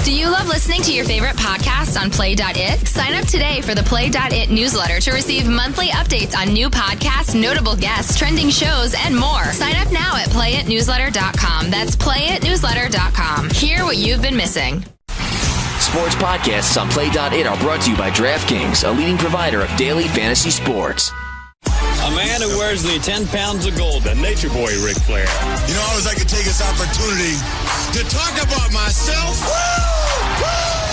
Do you love listening to your favorite podcast on Play.it? Sign up today for the Play.it newsletter to receive monthly updates on new podcasts, notable guests, trending shows, and more. Sign up now at playitnewsletter.com. That's playitnewsletter.com. Hear what you've been missing. Sports podcasts on Play.it are brought to you by DraftKings, a leading provider of daily fantasy sports. A man who wears the 10 pounds of gold, the nature boy, Ric Flair. You know, I always like to take this opportunity to talk about myself. Woo! Woo!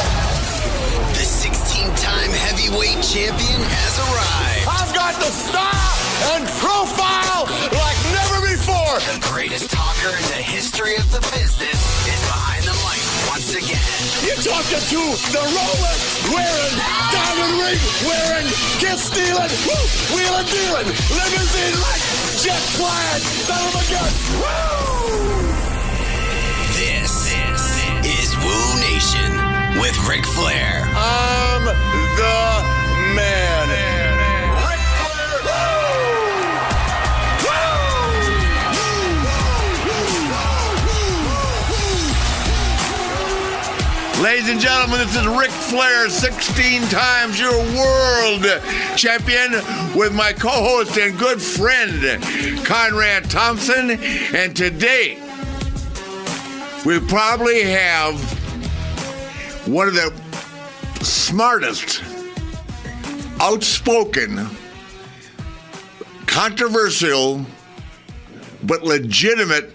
The 16-time heavyweight champion has arrived. I've got the style and profile like never before. The greatest talker in the history of the business is behind the mic once again. You're talking to the Rolex-wearing, diamond-ring-wearing, kiss-stealing, wheeling, dealing, limousine-like, jet-flying, son of a gun. Woo! This is WOOOOO Nation with Ric Flair. I'm the man. Ric Flair. Ladies and gentlemen, this is Ric Flair, 16 times your world champion, with my co-host and good friend, Conrad Thompson. And today, we probably have one of the smartest, outspoken, controversial, but legitimate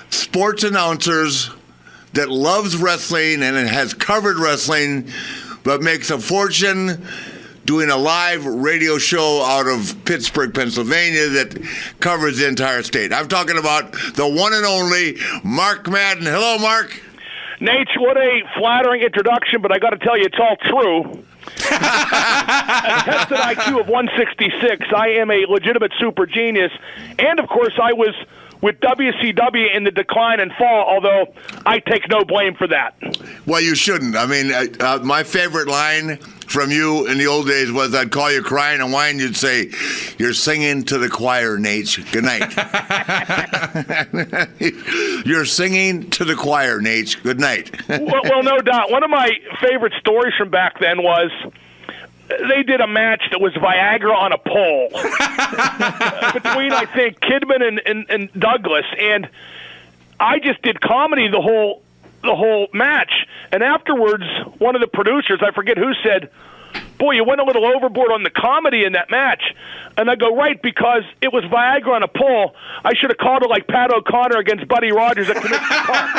sports announcers that loves wrestling and has covered wrestling, but makes a fortune doing a live radio show out of Pittsburgh, Pennsylvania that covers the entire state. I'm talking about the one and only Mark Madden. Hello, Mark. Nate, what a flattering introduction, but I got to tell you, it's all true. A tested IQ of 166. I am a legitimate super genius. And, of course, I was with WCW in the decline and fall, although I take no blame for that. Well, you shouldn't. I mean, my favorite line from you in the old days was, I'd call you crying and whining, you'd say, "You're singing to the choir, Nate. Good night." You're singing to the choir, Nate. Good night. well, no doubt. One of my favorite stories from back then was they did a match that was Viagra on a pole between, I think, Kidman and Douglas, and I just did comedy the whole match. And afterwards, one of the producers, I forget who, said, "Boy, you went a little overboard on the comedy in that match." And I go, "Right, because it was Viagra on a pole. I should have called it like Pat O'Connor against Buddy Rogers at Comiskey Park,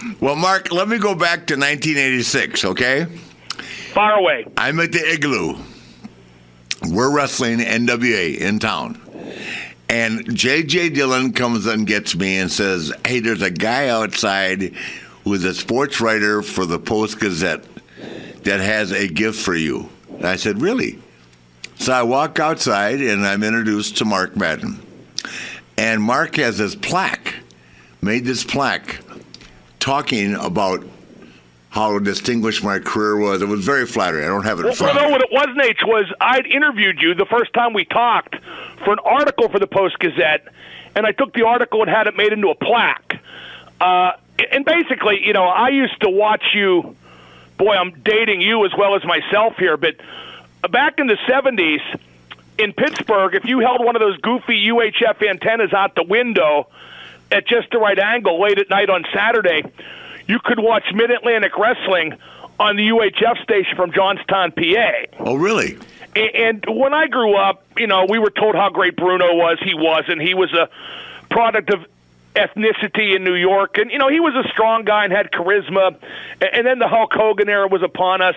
right?" Well, Mark, let me go back to 1986, okay? Far away. I'm at the Igloo. We're wrestling NWA in town. And J.J. Dillon comes and gets me and says, "Hey, there's a guy outside who's a sports writer for the Post-Gazette that has a gift for you." And I said, "Really?" So I walk outside and I'm introduced to Mark Madden. And Mark has this plaque, made this plaque, talking about how distinguished my career was. It was very flattering. I don't have it in front of me. Well, what it was, Nate, was I'd interviewed you the first time we talked for an article for the Post-Gazette, and I took the article and had it made into a plaque. And basically, you know, I used to watch you. Boy, I'm dating you as well as myself here, but back in the 70s in Pittsburgh, if you held one of those goofy UHF antennas out the window at just the right angle late at night on Saturday, you could watch Mid-Atlantic Wrestling on the UHF station from Johnstown, PA. Oh, really? And when I grew up, you know, we were told how great Bruno was. He wasn't. He was a product of ethnicity in New York. And, you know, he was a strong guy and had charisma. And then the Hulk Hogan era was upon us.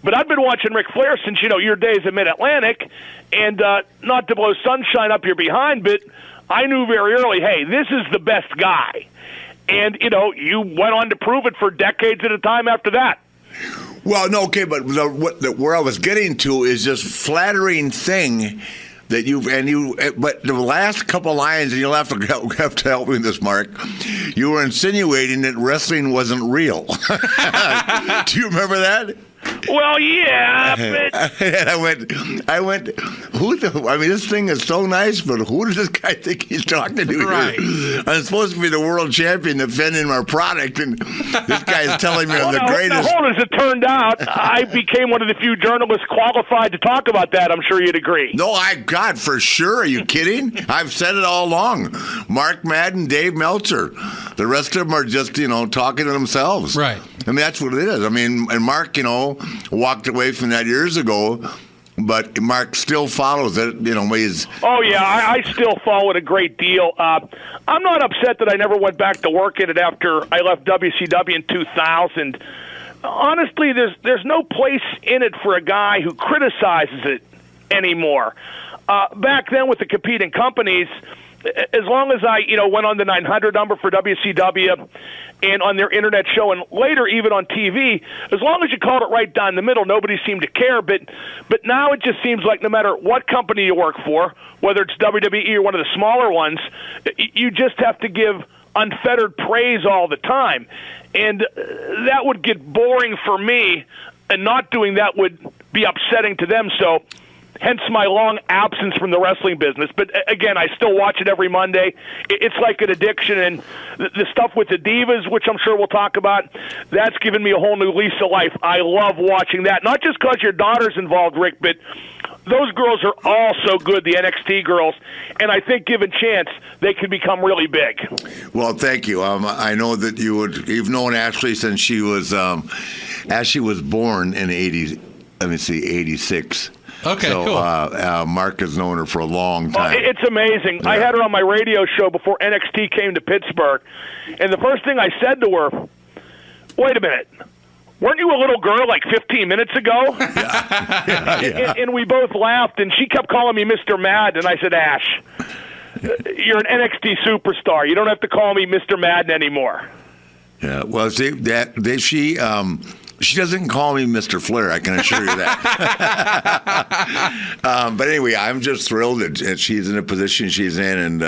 But I've been watching Ric Flair since, you know, your days at Mid-Atlantic. And not to blow sunshine up your behind, but I knew very early, hey, this is the best guy. And, you know, you went on to prove it for decades at a time after that. Well, no, okay, but where I was getting to is this flattering thing that but the last couple lines, and you'll have to help me with this, Mark, you were insinuating that wrestling wasn't real. Do you remember that? Well, yeah, but And I went, this thing is so nice, but who does this guy think he's talking to? Right. I'm supposed to be the world champion defending our product, and this guy is telling me I'm the greatest. Now, as it turned out, I became one of the few journalists qualified to talk about that. I'm sure you'd agree. No, God, for sure. Are you kidding? I've said it all along. Mark Madden, Dave Meltzer. The rest of them are just, talking to themselves. Right. I mean, that's what it is. I mean, and Mark, walked away from that years ago, but Mark still follows it. He's. Oh, yeah, I still follow it a great deal. I'm not upset that I never went back to work in it after I left WCW in 2000. Honestly, there's no place in it for a guy who criticizes it anymore. Back then with the competing companies, as long as I, went on the 900 number for WCW and on their internet show and later even on TV, as long as you called it right down the middle, nobody seemed to care. But now it just seems like no matter what company you work for, whether it's WWE or one of the smaller ones, you just have to give unfettered praise all the time. And that would get boring for me, and not doing that would be upsetting to them. So hence my long absence from the wrestling business. But again, I still watch it every Monday. It's like an addiction, and the stuff with the Divas, which I'm sure we'll talk about, that's given me a whole new lease of life. I love watching that, not just because your daughter's involved, Rick, but those girls are all so good, the NXT girls, and I think given chance, they can become really big. Well, thank you. I know that you've known Ashley since she was born in 86. Okay, so, cool. Mark has known her for a long time. It's amazing. Yeah. I had her on my radio show before NXT came to Pittsburgh, and the first thing I said to her, wait a minute, weren't you a little girl like 15 minutes ago? Yeah. And we both laughed, and she kept calling me Mr. Madden, and I said, Ash, you're an NXT superstar. You don't have to call me Mr. Madden anymore. Yeah, well, see, she doesn't call me Mr. Flair, I can assure you that. But anyway, I'm just thrilled that she's in the position she's in, and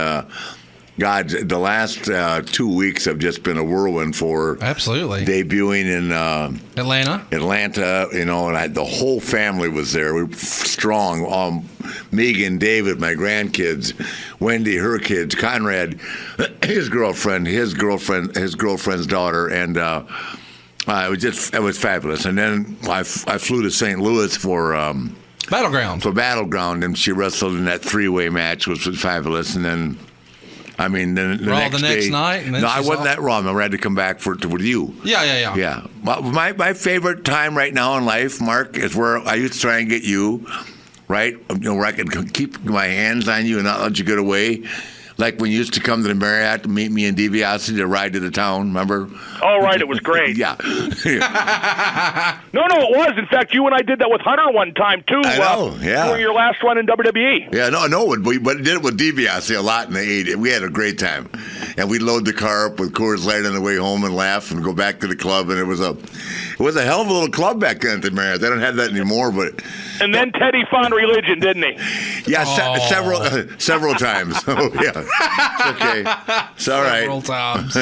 God, the last 2 weeks have just been a whirlwind for her. Absolutely. Debuting in Atlanta, and the whole family was there. We were strong. Megan, David, my grandkids, Wendy, her kids, Conrad, his girlfriend's daughter, and it was fabulous. And then I flew to St. Louis for Battleground, and she wrestled in that three-way match, which was fabulous. And then, the next night. And then I wasn't that Raw. I had to come back with you. Yeah. Yeah. My favorite time right now in life, Mark, is where I used to try and get you, right? Where I could keep my hands on you and not let you get away. Like when you used to come to the Marriott to meet me in DiBiase to ride to the town, remember? Oh, right, it was great. Yeah. No, it was. In fact, you and I did that with Hunter one time, too. I know, yeah. During your last run in WWE. Yeah, but did it with DiBiase a lot in the 80s. We had a great time. And we'd load the car up with Coors Light on the way home and laugh and go back to the club. And it was a hell of a little club back then at the Marriott. They don't have that anymore, but... And then Teddy found religion, didn't he? Yeah, several times. Oh, yeah. It's okay. It's all right. Several times.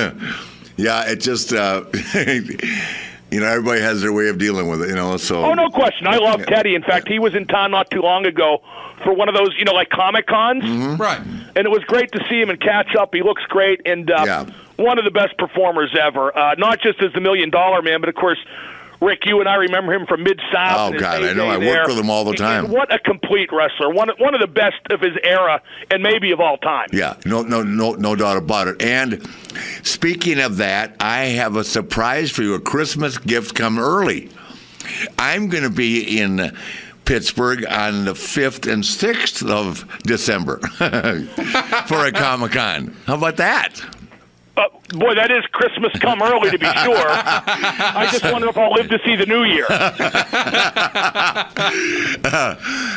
Yeah, it just, everybody has their way of dealing with it, so. Oh, no question. I love Teddy. In fact, he was in town not too long ago for one of those, like Comic-Cons. Mm-hmm. Right. And it was great to see him and catch up. He looks great, and one of the best performers ever. Not just as the $1 Million Man, but, of course, Rick, you and I remember him from Mid-South. Oh, God, I know. I work with him all the time. And what a complete wrestler. One of the best of his era, and maybe of all time. Yeah, no doubt about it. And speaking of that, I have a surprise for you, a Christmas gift come early. I'm going to be in Pittsburgh on the 5th and 6th of December for a Comic-Con. How about that? Boy, that is Christmas come early, to be sure. I just wonder if I'll live to see the new year.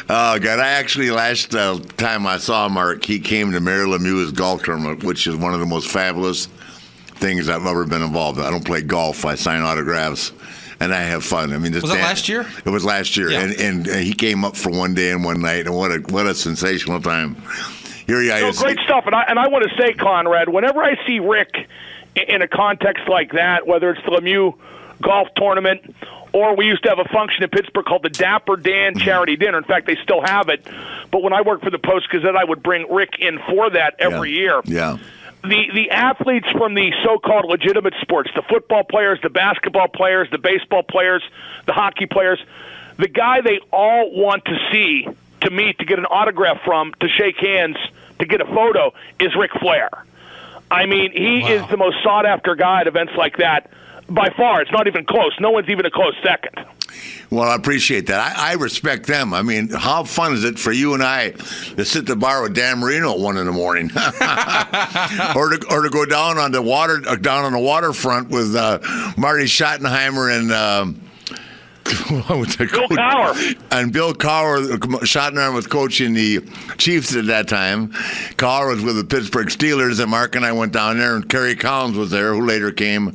Oh, God. I actually, last time I saw Mark, he came to Mary Lemieux's golf tournament, which is one of the most fabulous things I've ever been involved in. I don't play golf. I sign autographs, and I have fun. Was that last year? It was last year. Yeah. And he came up for one day and one night, and what a sensational time. Here he is. Great stuff. And I want to say, Conrad, whenever I see Rick in a context like that, whether it's the Lemieux golf tournament, or we used to have a function in Pittsburgh called the Dapper Dan Charity Dinner. In fact, they still have it. But when I worked for the Post-Gazette, I would bring Rick in for that every year. Yeah. The athletes from the so-called legitimate sports, the football players, the basketball players, the baseball players, the hockey players, the guy they all want to see, to meet, to get an autograph from, to shake hands, to get a photo, is Ric Flair. I mean, he is the most sought-after guy at events like that. By far, it's not even close. No one's even a close second. Well, I appreciate that. I respect them. I mean, how fun is it for you and I to sit at the bar with Dan Marino at 1 in the morning, or to go down on the waterfront with Marty Schottenheimer and. Bill Cowher. And Bill Cowher, Schottenheimer was coaching the Chiefs at that time. Cowher was with the Pittsburgh Steelers, and Mark and I went down there, and Kerry Collins was there, who later came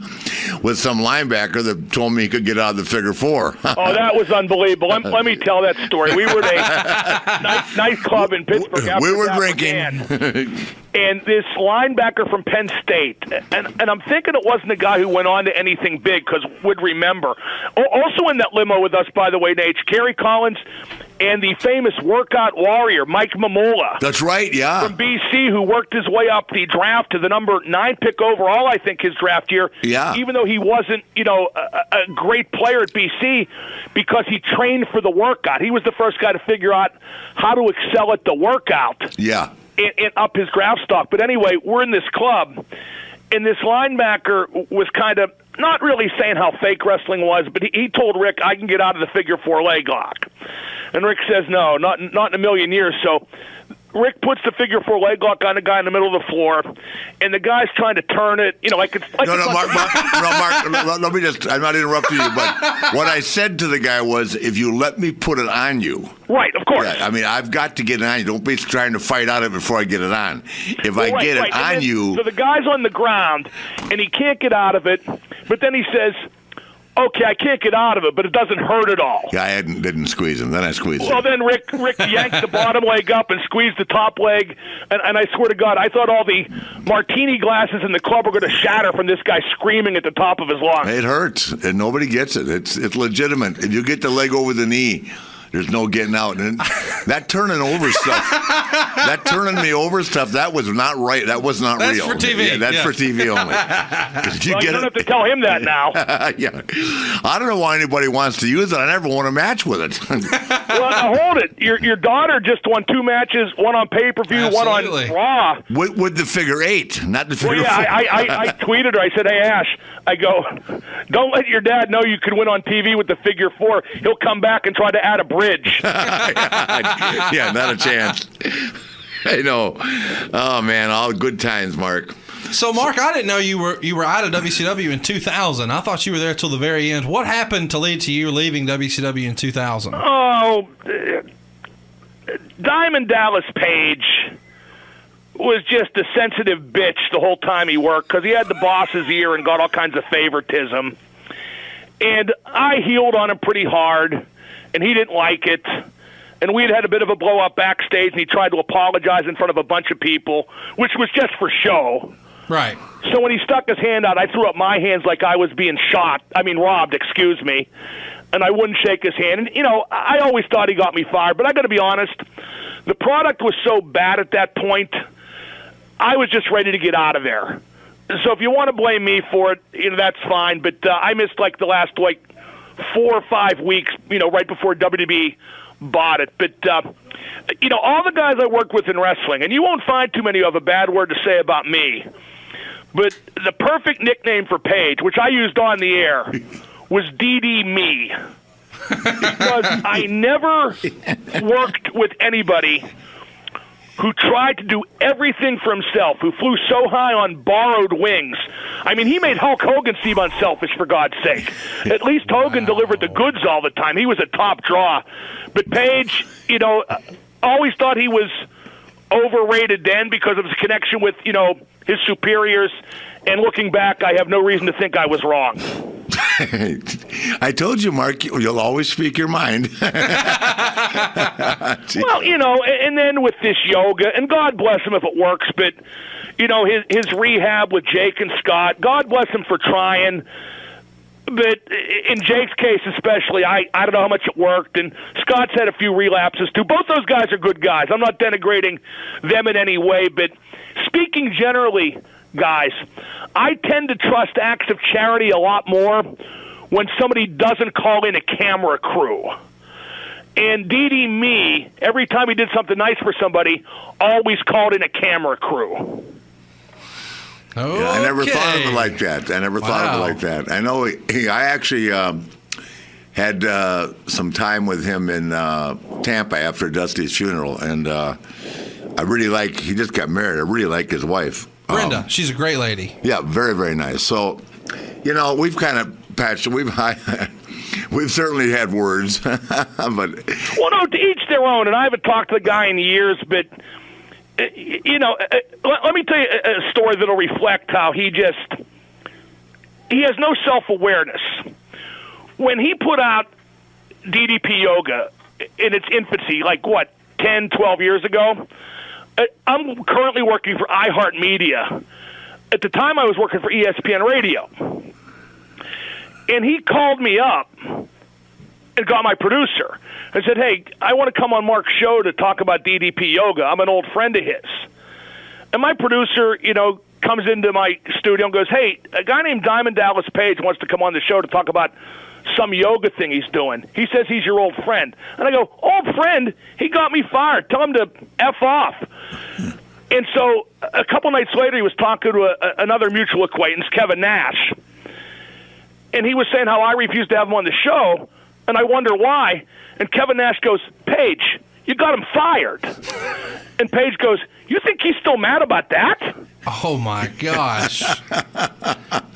with some linebacker that told me he could get out of the figure four. Oh, that was unbelievable. Let me tell that story. We were at a nice club in Pittsburgh. We were drinking. And this linebacker from Penn State, and I'm thinking it wasn't a guy who went on to anything big, because would remember. Also in that limo with us, by the way, Nate, Kerry Collins and the famous workout warrior, Mike Mamola. That's right, yeah. From BC, who worked his way up the draft to the number 9 pick overall, I think, his draft year. Yeah. Even though he wasn't, a great player at BC, because he trained for the workout. He was the first guy to figure out how to excel at the workout. Yeah. And up his draft stock. But anyway, we're in this club, and this linebacker was kind of not really saying how fake wrestling was, but he told Rick, I can get out of the figure 4 leg lock. And Rick says, no, not in a million years. So Rick puts the figure 4 leg lock on the guy in the middle of the floor, and the guy's trying to turn it. Mark, let me just, I'm not interrupting you, but what I said to the guy was, if you let me put it on you. Right, of course. Yeah, I mean, I've got to get it on you. Don't be trying to fight out of it before I get it on. If I get it on you. So the guy's on the ground, and he can't get out of it, but then he says, okay, I can't get out of it, but it doesn't hurt at all. Yeah, I didn't squeeze him. Then I squeezed him. Well, then Rick yanked the bottom leg up and squeezed the top leg, and I swear to God, I thought all the martini glasses in the club were going to shatter from this guy screaming at the top of his lungs. It hurts, and nobody gets it. It's legitimate. If you get the leg over the knee, there's no getting out. And that turning over stuff, that was not right. That was not real. That's for TV. Yeah, that's for TV only. You don't have to tell him that now. Yeah. I don't know why anybody wants to use it. I never won a match with it. Well, now hold it. Your daughter just won 2 matches, one on pay-per-view, one on Raw. With the figure 8, not the figure 4. I tweeted her. I said, hey, Ash, I go, don't let your dad know you can win on TV with the figure 4. He'll come back and try to add a bridge. Yeah, not a chance. I know. Oh man, all good times, Mark. So, Mark, I didn't know you were out of WCW in 2000. I thought you were there till the very end. What happened to lead to you leaving WCW in 2000? Oh, Diamond Dallas Page was just a sensitive bitch the whole time he worked, because he had the boss's ear and got all kinds of favoritism. And I heeled on him pretty hard, and he didn't like it. And we'd had a bit of a blow-up backstage, and he tried to apologize in front of a bunch of people, which was just for show. Right. So when he stuck his hand out, I threw up my hands like I was being robbed, excuse me. And I wouldn't shake his hand. And, I always thought he got me fired. But I got to be honest, the product was so bad at that point, I was just ready to get out of there. So if you want to blame me for it, that's fine. But I missed the last 4 or 5 weeks, right before WWE bought it. But all the guys I worked with in wrestling, and you won't find too many who have a bad word to say about me, but the perfect nickname for Paige, which I used on the air, was DD Me. Because I never worked with anybody who tried to do everything for himself, who flew so high on borrowed wings. I mean, he made Hulk Hogan seem unselfish, for God's sake. At least Hogan delivered the goods all the time. He was a top draw. But Page, always thought he was overrated then because of his connection with, his superiors. And looking back, I have no reason to think I was wrong. I told you, Mark, you'll always speak your mind. Well, and then with this yoga, and God bless him if it works, but, his rehab with Jake and Scott, God bless him for trying. But in Jake's case especially, I don't know how much it worked, and Scott's had a few relapses too. Both those guys are good guys. I'm not denigrating them in any way, but speaking generally, guys, I tend to trust acts of charity a lot more when somebody doesn't call in a camera crew. And Dee Me, every time he did something nice for somebody, always called in a camera crew. Okay. Yeah, I never thought of it like that. I know I actually had some time with him in Tampa after Dusty's funeral, and I really he just got married. I really like his wife. Brenda, she's a great lady. Yeah, very, very nice. So, we've kind of patched, we've certainly had words, but. Well, no, to each their own, and I haven't talked to the guy in years, but. Let me tell you a story that'll reflect how he has no self-awareness. When he put out DDP Yoga in its infancy, 10, 12 years ago, I'm currently working for iHeartMedia. At the time, I was working for ESPN Radio. And he called me up and got my producer and said, hey, I want to come on Mark's show to talk about DDP Yoga. I'm an old friend of his. And my producer, comes into my studio and goes, hey, a guy named Diamond Dallas Page wants to come on the show to talk about some yoga thing he's doing. He says he's your old friend. And I go, old friend? He got me fired. Tell him to F off. And so a couple nights later, he was talking to another mutual acquaintance, Kevin Nash. And he was saying how I refused to have him on the show. And I wonder why. And Kevin Nash goes, Paige, you got him fired. And Paige goes, you think he's still mad about that? Oh, my gosh.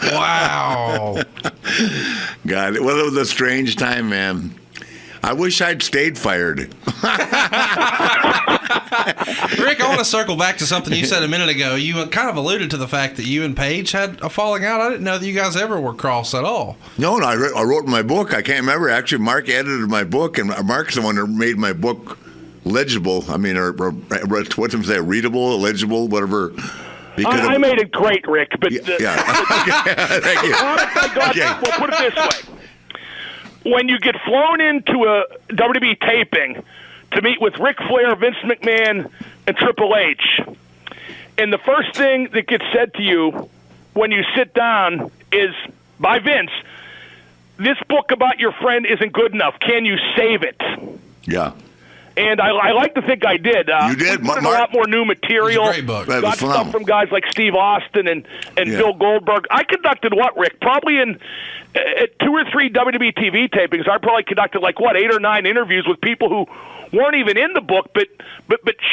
Wow. God, well, it was a strange time, man. I wish I'd stayed fired. Rick, I want to circle back to something you said a minute ago. You kind of alluded to the fact that you and Paige had a falling out. I didn't know that you guys ever were cross at all. No, I wrote in my book. I can't remember. Actually, Mark edited my book, and Mark's the one that made my book legible. I mean, or what's him say, readable, legible, whatever. I made it great, Rick. But yeah. Thank you. Well, put it this way. When you get flown into a WWE taping to meet with Ric Flair, Vince McMahon, and Triple H, and the first thing that gets said to you when you sit down is, by Vince, this book about your friend isn't good enough. Can you save it? Yeah. And I like to think I did. You did. We put in a lot more new material. It was a great book. Got stuff from guys like Steve Austin and Bill Goldberg. I conducted what, Rick? Probably in 2 or 3 WWE TV tapings. I probably conducted 8 or 9 interviews with people who weren't even in the book, but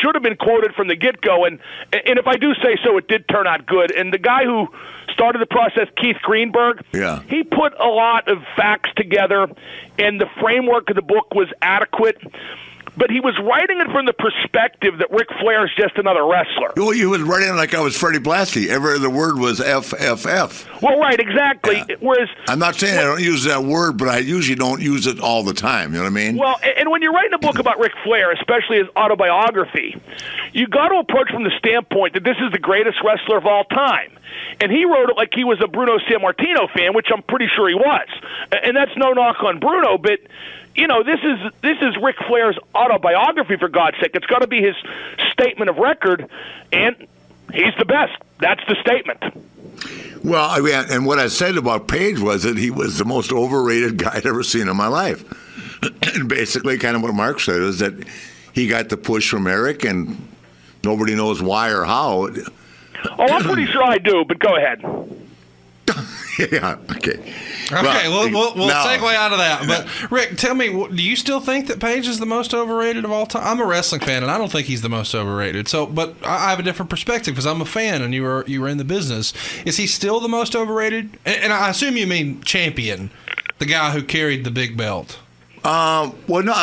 should have been quoted from the get-go. And if I do say so, it did turn out good. And the guy who started the process, Keith Greenberg, he put a lot of facts together, and the framework of the book was adequate. But he was writing it from the perspective that Ric Flair is just another wrestler. Well, he was writing it like I was Freddie Blassie. Every the word was FFF. Well, right, exactly. Yeah. Whereas I'm not saying I don't use that word, but I usually don't use it all the time. You know what I mean? Well, and when you're writing a book about Ric Flair, especially his autobiography, you got to approach from the standpoint that this is the greatest wrestler of all time. And he wrote it like he was a Bruno Sammartino fan, which I'm pretty sure he was. And that's no knock on Bruno, but this is Ric Flair's autobiography, for God's sake. It's got to be his statement of record, and he's the best. That's the statement. Well, I mean, and what I said about Page was that he was the most overrated guy I'd ever seen in my life. And basically, kind of what Mark said is that he got the push from Eric, and nobody knows why or how. Oh, I'm pretty sure I do, but go ahead. Yeah, okay. Okay, we'll segue out of that. But, Rick, tell me, do you still think that Page is the most overrated of all time? I'm a wrestling fan, and I don't think he's the most overrated. But I have a different perspective because I'm a fan, and you were in the business. Is he still the most overrated? And I assume you mean champion, the guy who carried the big belt. Well, no.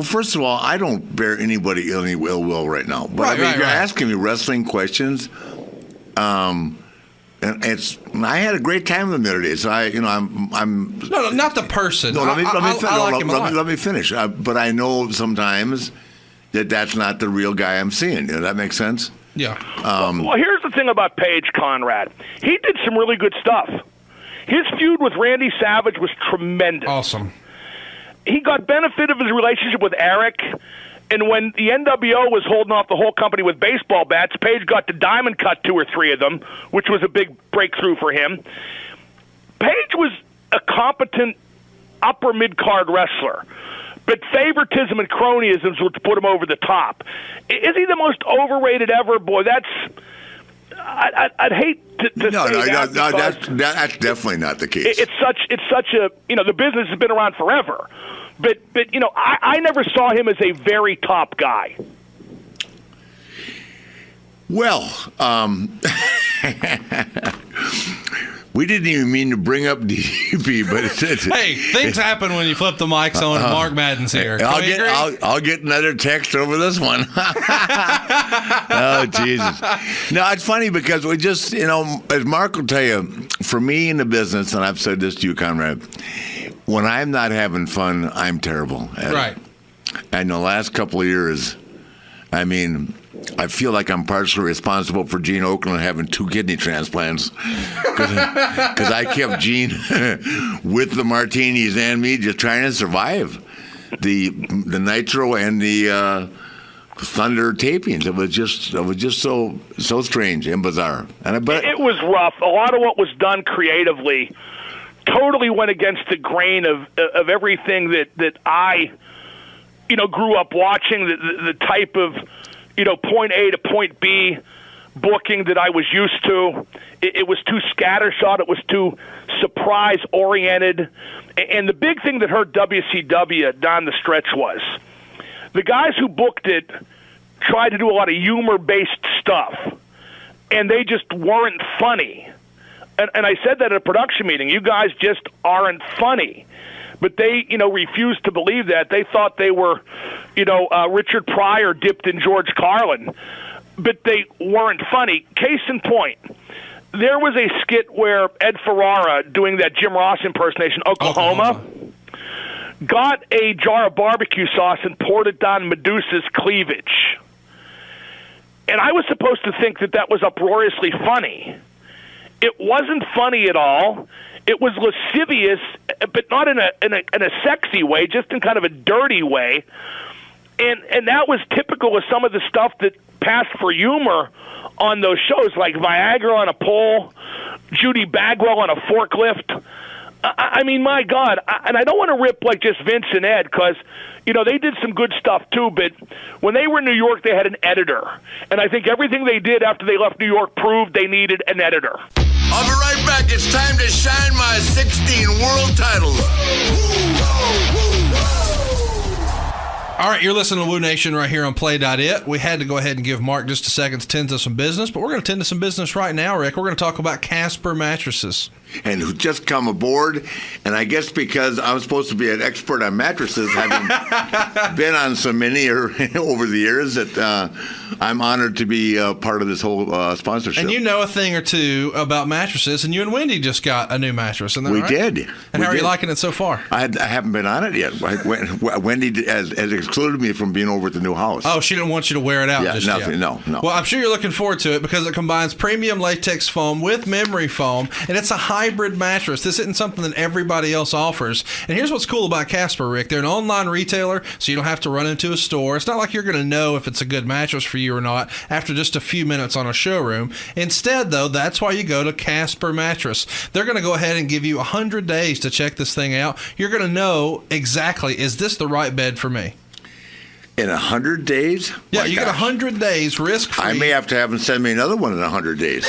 First of all, I don't bear anybody any ill will right now. But you're asking me wrestling questions. And I had a great time with him the other day. So I'm no, not the person. No, let me finish. I But I know sometimes that's not the real guy I'm seeing. Does that make sense? Yeah. Well, here's the thing about Page, Conrad. He did some really good stuff. His feud with Randy Savage was tremendous. Awesome. He got benefit of his relationship with Eric, and when the NWO was holding off the whole company with baseball bats, Page got to diamond cut 2 or 3 of them, which was a big breakthrough for him. Page was a competent upper mid-card wrestler, but favoritism and cronyisms would put him over the top. Is he the most overrated ever? Boy, I'd hate to say that. No, that's definitely not the case. It's such a the business has been around forever, but I never saw him as a very top guy. Well, we didn't even mean to bring up DDP, but hey, things happen when you flip the mics on. And Mark Madden's here. I'll get another text over this one. Oh, Jesus. No, it's funny because we just, as Mark will tell you, for me in the business, and I've said this to you, Conrad, when I'm not having fun, I'm terrible at right. it. And the last couple of years, I feel like I'm partially responsible for Gene Oakland having 2 kidney transplants because I kept Gene with the martinis and me just trying to survive the Nitro and the Thunder tapings. It was just so strange and bizarre. It was rough. A lot of what was done creatively totally went against the grain of everything that I grew up watching. The type of point A to point B booking that I was used to. It was too scattershot. It was too surprise-oriented. And the big thing that hurt WCW down the stretch was the guys who booked it tried to do a lot of humor-based stuff, and they just weren't funny. And I said that at a production meeting. You guys just aren't funny. But they, refused to believe that. They thought they were, Richard Pryor dipped in George Carlin. But they weren't funny. Case in point, there was a skit where Ed Ferrara, doing that Jim Ross impersonation, Oklahoma, got a jar of barbecue sauce and poured it down Medusa's cleavage. And I was supposed to think that was uproariously funny. It wasn't funny at all. It was lascivious, but not in a sexy way, just in kind of a dirty way. And that was typical of some of the stuff that passed for humor on those shows, like Viagra on a pole, Judy Bagwell on a forklift. My God, and I don't want to rip like just Vince and Ed, because they did some good stuff too, but when they were in New York, they had an editor. And I think everything they did after they left New York proved they needed an editor. I'll be right back. It's time to shine my 16 world titles. All right, you're listening to WOOOOO Nation right here on Play.it. We had to go ahead and give Mark just a second to tend to some business, but we're going to tend to some business right now, Rick. We're going to talk about Casper mattresses. And who just come aboard, and I guess because I'm supposed to be an expert on mattresses, having been on so many over the years, that I'm honored to be part of this whole sponsorship. And you know a thing or two about mattresses, and you and Wendy just got a new mattress, isn't that right? We did. And how are you liking it so far? I haven't been on it yet. Wendy has excluded me from being over at the new house. Oh, she didn't want you to wear it out just yet. No. Well, I'm sure you're looking forward to it because it combines premium latex foam with memory foam, and it's a hybrid mattress. This isn't something that everybody else offers. And here's what's cool about Casper, Rick. They're an online retailer, so you don't have to run into a store. It's not like you're going to know if it's a good mattress for you or not after just a few minutes on a showroom. Instead, though, that's why you go to Casper Mattress. They're going to go ahead and give you 100 days to check this thing out. You're going to know exactly, is this the right bed for me? In 100 days? Yeah, you get 100 days risk-free. I may have to have them send me another one in 100 days.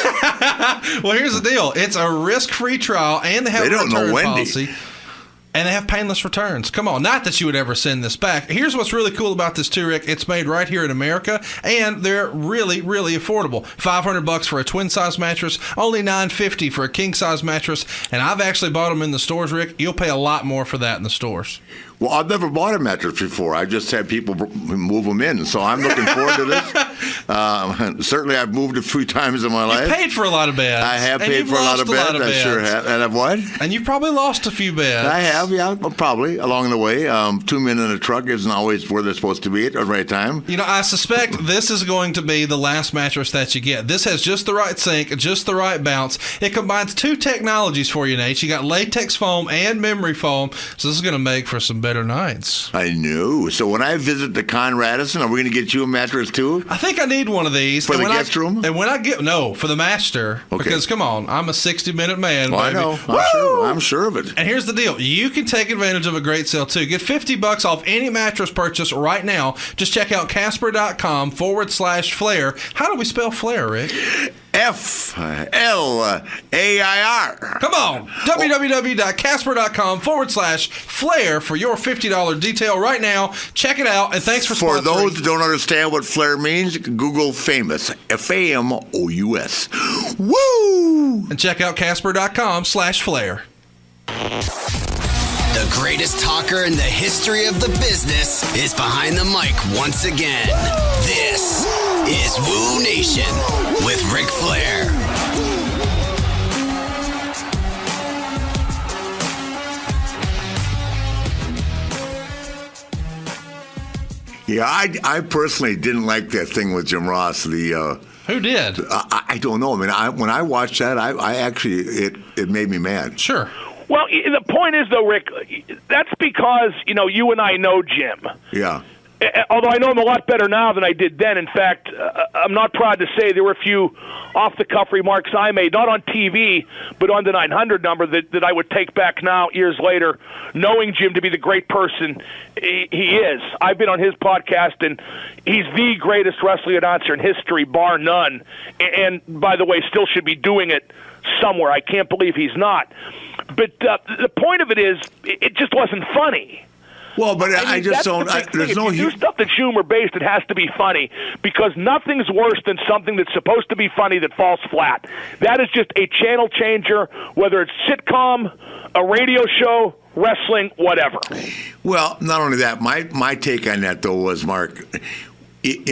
Well, here's the deal. It's a risk-free trial, and they have a return policy. And they have painless returns. Come on, not that you would ever send this back. Here's what's really cool about this too, Rick. It's made right here in America, and they're really, really affordable. $500 for a twin-size mattress, only $950 for a king-size mattress. And I've actually bought them in the stores, Rick. You'll pay a lot more for that in the stores. Well, I've never bought a mattress before. I've just had people move them in, so I'm looking forward to this. Certainly, I've moved a few times in my life. You've paid for a lot of bets. I have paid for a lot of bets. I sure have. And I've what? And you've probably lost a few bets. I have, yeah, probably along the way. 2 men in a truck isn't always where they're supposed to be at the right time. You know, I suspect this is going to be the last mattress that you get. This has just the right sink, just the right bounce. It combines 2 technologies for you, Nate. You got latex foam and memory foam, so this is going to make for some better nights. I knew. So when I visit the Conrad, are we going to get you a mattress too? I think I need one of these. For the guest room? And when I get, no, for the master. Okay. Because, come on, I'm a 60-minute man, well, baby. I know. I'm sure of it. And here's the deal. You can take advantage of a great sale, too. Get $50 off any mattress purchase right now. Just check out Casper.com/Flair. How do we spell Flair, Rick? F-L-A-I-R. Come on. www.casper.com/Flair for your $50 detail right now. Check it out, and thanks for sponsoring. For those who don't understand what Flair means, Google famous. F-A-M-O-U-S. Woo! And check out Casper.com/Flair. The greatest talker in the history of the business is behind the mic once again. This is WOOOOO Nation with Ric Flair. Yeah, I personally didn't like that thing with Jim Ross. Who did? I don't know. I mean, when I watched that, I actually it made me mad. Sure. Well, the point is, though, Rick, that's because, you and I know Jim. Yeah. Although I know him a lot better now than I did then. In fact, I'm not proud to say there were a few off-the-cuff remarks I made, not on TV, but on the 900 number that I would take back now, years later, knowing Jim to be the great person he is. I've been on his podcast, and he's the greatest wrestling announcer in history, bar none. And, by the way, still should be doing it somewhere. I can't believe he's not. But the point of it is, it just wasn't funny. Well, but I just don't. There's no. If you do stuff that's humor-based, it has to be funny, because nothing's worse than something that's supposed to be funny that falls flat. That is just a channel changer, whether it's sitcom, a radio show, wrestling, whatever. Well, not only that, my take on that, though, was, Mark,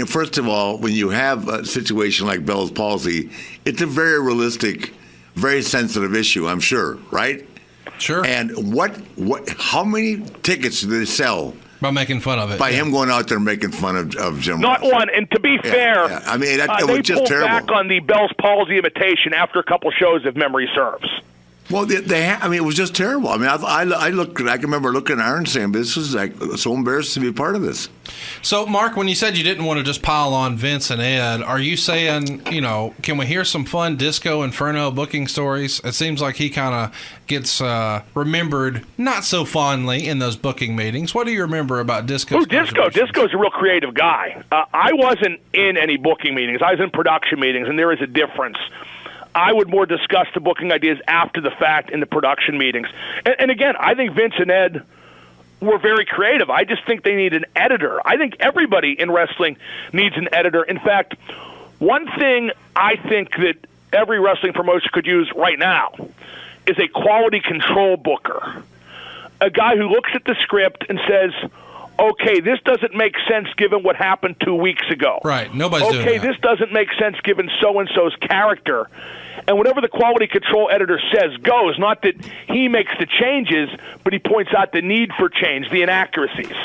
first of all, when you have a situation like Bell's palsy, it's a very realistic, very sensitive issue, I'm sure, right? Sure. And how many tickets did they sell? By making fun of it. By him going out there and making fun of Jim Not Ross. one. And to be fair, I mean, it was just terrible. They pulled back on the Bell's palsy imitation after a couple shows, if memory serves. Well, it was just terrible. I mean, I can remember looking at Aaron and saying, this is like so embarrassing to be part of this. So, Mark, when you said you didn't want to just pile on Vince and Ed, are you saying, can we hear some fun Disco Inferno booking stories? It seems like he kind of gets remembered not so fondly in those booking meetings. What do you remember about Disco? Oh, Disco's a real creative guy. I wasn't in any booking meetings. I was in production meetings, and there is a difference. I would more discuss the booking ideas after the fact in the production meetings. And again, I think Vince and Ed were very creative. I just think they need an editor. I think everybody in wrestling needs an editor. In fact, one thing I think that every wrestling promotion could use right now is a quality control booker. A guy who looks at the script and says, okay, this doesn't make sense given what happened 2 weeks ago. Right, nobody's doing that. Okay, this doesn't make sense given so-and-so's character. And whatever the quality control editor says goes, not that he makes the changes, but he points out the need for change, the inaccuracies.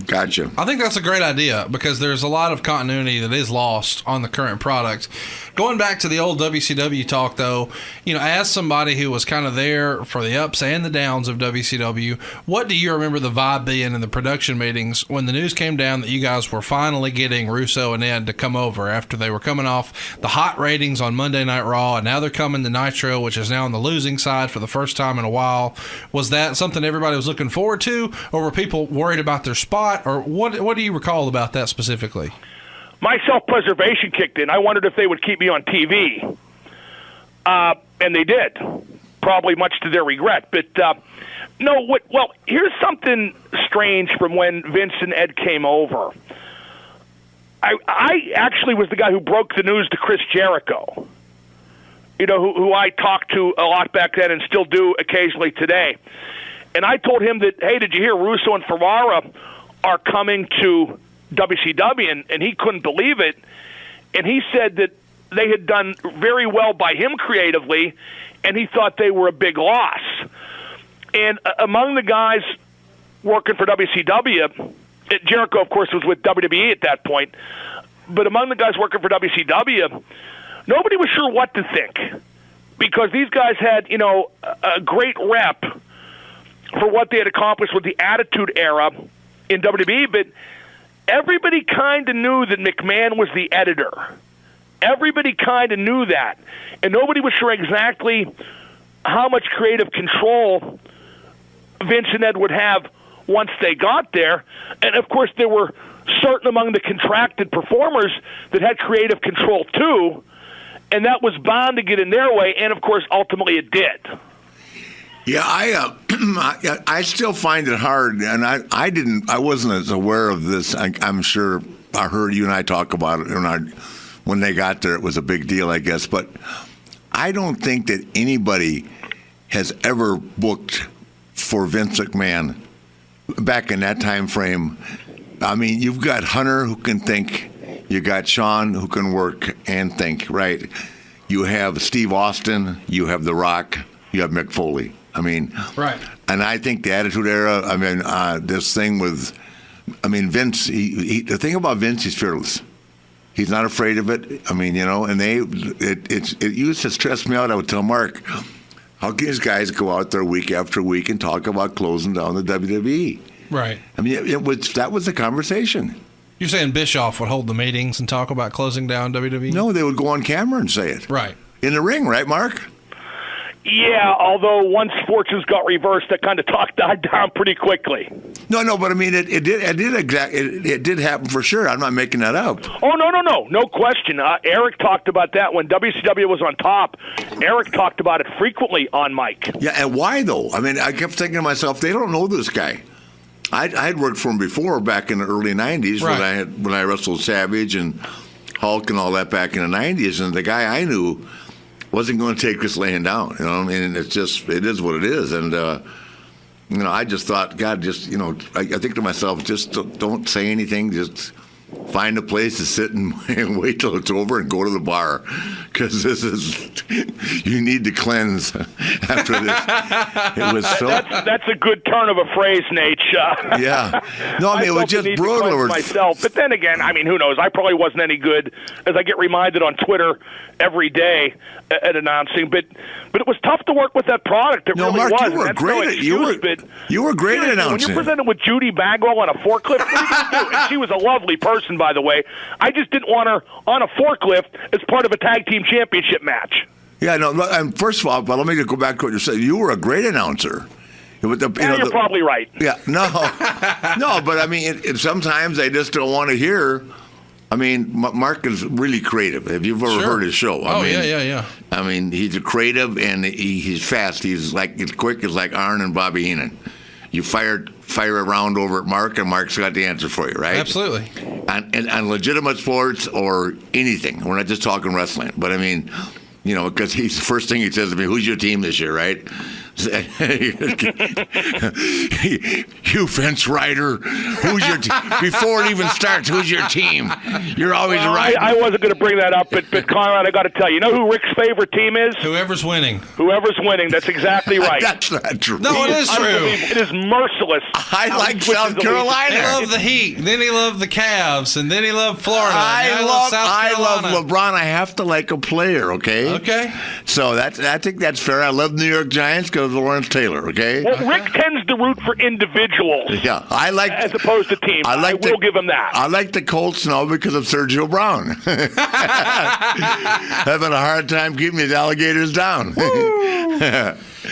Gotcha. I think that's a great idea because there's a lot of continuity that is lost on the current product. Going back to the old WCW talk, though, as somebody who was kind of there for the ups and the downs of WCW, what do you remember the vibe being in the production meetings when the news came down that you guys were finally getting Russo and Ed to come over after they were coming off the hot ratings on Monday Night Raw, and now they're coming to Nitro, which is now on the losing side for the first time in a while? Was that something everybody was looking forward to, or were people worried about their spot? Or what do you recall about that specifically? My self-preservation kicked in. I wondered if they would keep me on TV. And they did, probably much to their regret. But, here's something strange from when Vince and Ed came over. I actually was the guy who broke the news to Chris Jericho, who I talked to a lot back then and still do occasionally today. And I told him that, hey, did you hear Russo and Ferrara are coming to WCW, and he couldn't believe it. And he said that they had done very well by him creatively, and he thought they were a big loss. And among the guys working for WCW, Jericho, of course, was with WWE at that point, but among the guys working for WCW, nobody was sure what to think, because these guys had, a great rep for what they had accomplished with the Attitude Era in WWE, but everybody kind of knew that McMahon was the editor. Everybody kind of knew that, and nobody was sure exactly how much creative control Vince and Ed would have once they got there. And, of course, there were certain among the contracted performers that had creative control, too, and that was bound to get in their way, and, of course, ultimately it did. Yeah, I still find it hard, and I wasn't as aware of this. I'm sure I heard you and I talk about it, and when they got there, it was a big deal, I guess. But I don't think that anybody has ever booked for Vince McMahon back in that time frame. I mean, you've got Hunter who can think, you got Shawn who can work and think, right? You have Steve Austin, you have The Rock, you have Mick Foley. I mean, right. And I think the Attitude Era, this thing with, Vince, the thing about Vince, he's fearless. He's not afraid of it. And it used to stress me out. I would tell Mark, how can these guys go out there week after week and talk about closing down the WWE? Right. That was the conversation. You're saying Bischoff would hold the meetings and talk about closing down WWE? No, they would go on camera and say it. Right. In the ring, right, Mark? Yeah, although once fortunes got reversed, that kind of talk died down pretty quickly. No, but it did happen for sure. I'm not making that up. Oh, no question. Eric talked about that when WCW was on top. Eric talked about it frequently on mic. Yeah, and why though? I kept thinking to myself, they don't know this guy. I had worked for him before back in the early '90s, right, when I wrestled Savage and Hulk and all that back in the '90s, and the guy I knew wasn't going to take this laying down. It is what it is. And, I just thought, God, I think to myself, just don't say anything. Just find a place to sit and wait till it's over and go to the bar. Because you need to cleanse after this. It was so. That's a good turn of a phrase, Nate. Yeah. No, it was just brutal. Myself. But then again, who knows? I probably wasn't any good, as I get reminded on Twitter every day at announcing. But it was tough to work with that product. It really Mark, was. You were great. You were great at announcing. When you're presented with Judy Bagwell on a forklift, what are you going to do? And she was a lovely person, by the way. I just didn't want her on a forklift as part of a tag team championship match. Yeah, no. And first of all, but let me go back to what you said. You were a great announcer. You're probably right. Yeah, no, but sometimes they just don't want to hear. Mark is really creative. Have you ever heard his show? Yeah. He's creative and he's fast. He's quick as like Arn and Bobby Heenan. You fire a round over at Mark, and Mark's got the answer for you, right? Absolutely. On legitimate sports or anything. We're not just talking wrestling, but because the first thing he says to me, "Who's your team this year?" Right? You fence rider, who's your before it even starts, who's your team? You're always right. I wasn't going to bring that up, but Conrad, I got to tell you, who Rick's favorite team is? Whoever's winning. That's exactly right. That's not true. No, it is true. It is merciless. I like South Carolina. He loved the Heat, then he loved the Cavs, and then he loved Florida. I love LeBron. I have to like a player, okay? Okay. So I think that's fair. I love New York Giants because of Lawrence Taylor, okay? Well, Rick tends to root for individuals. Yeah, as opposed to teams. I will give him that. I like the Colts now because of Sergio Brown. Having a hard time keeping these alligators down.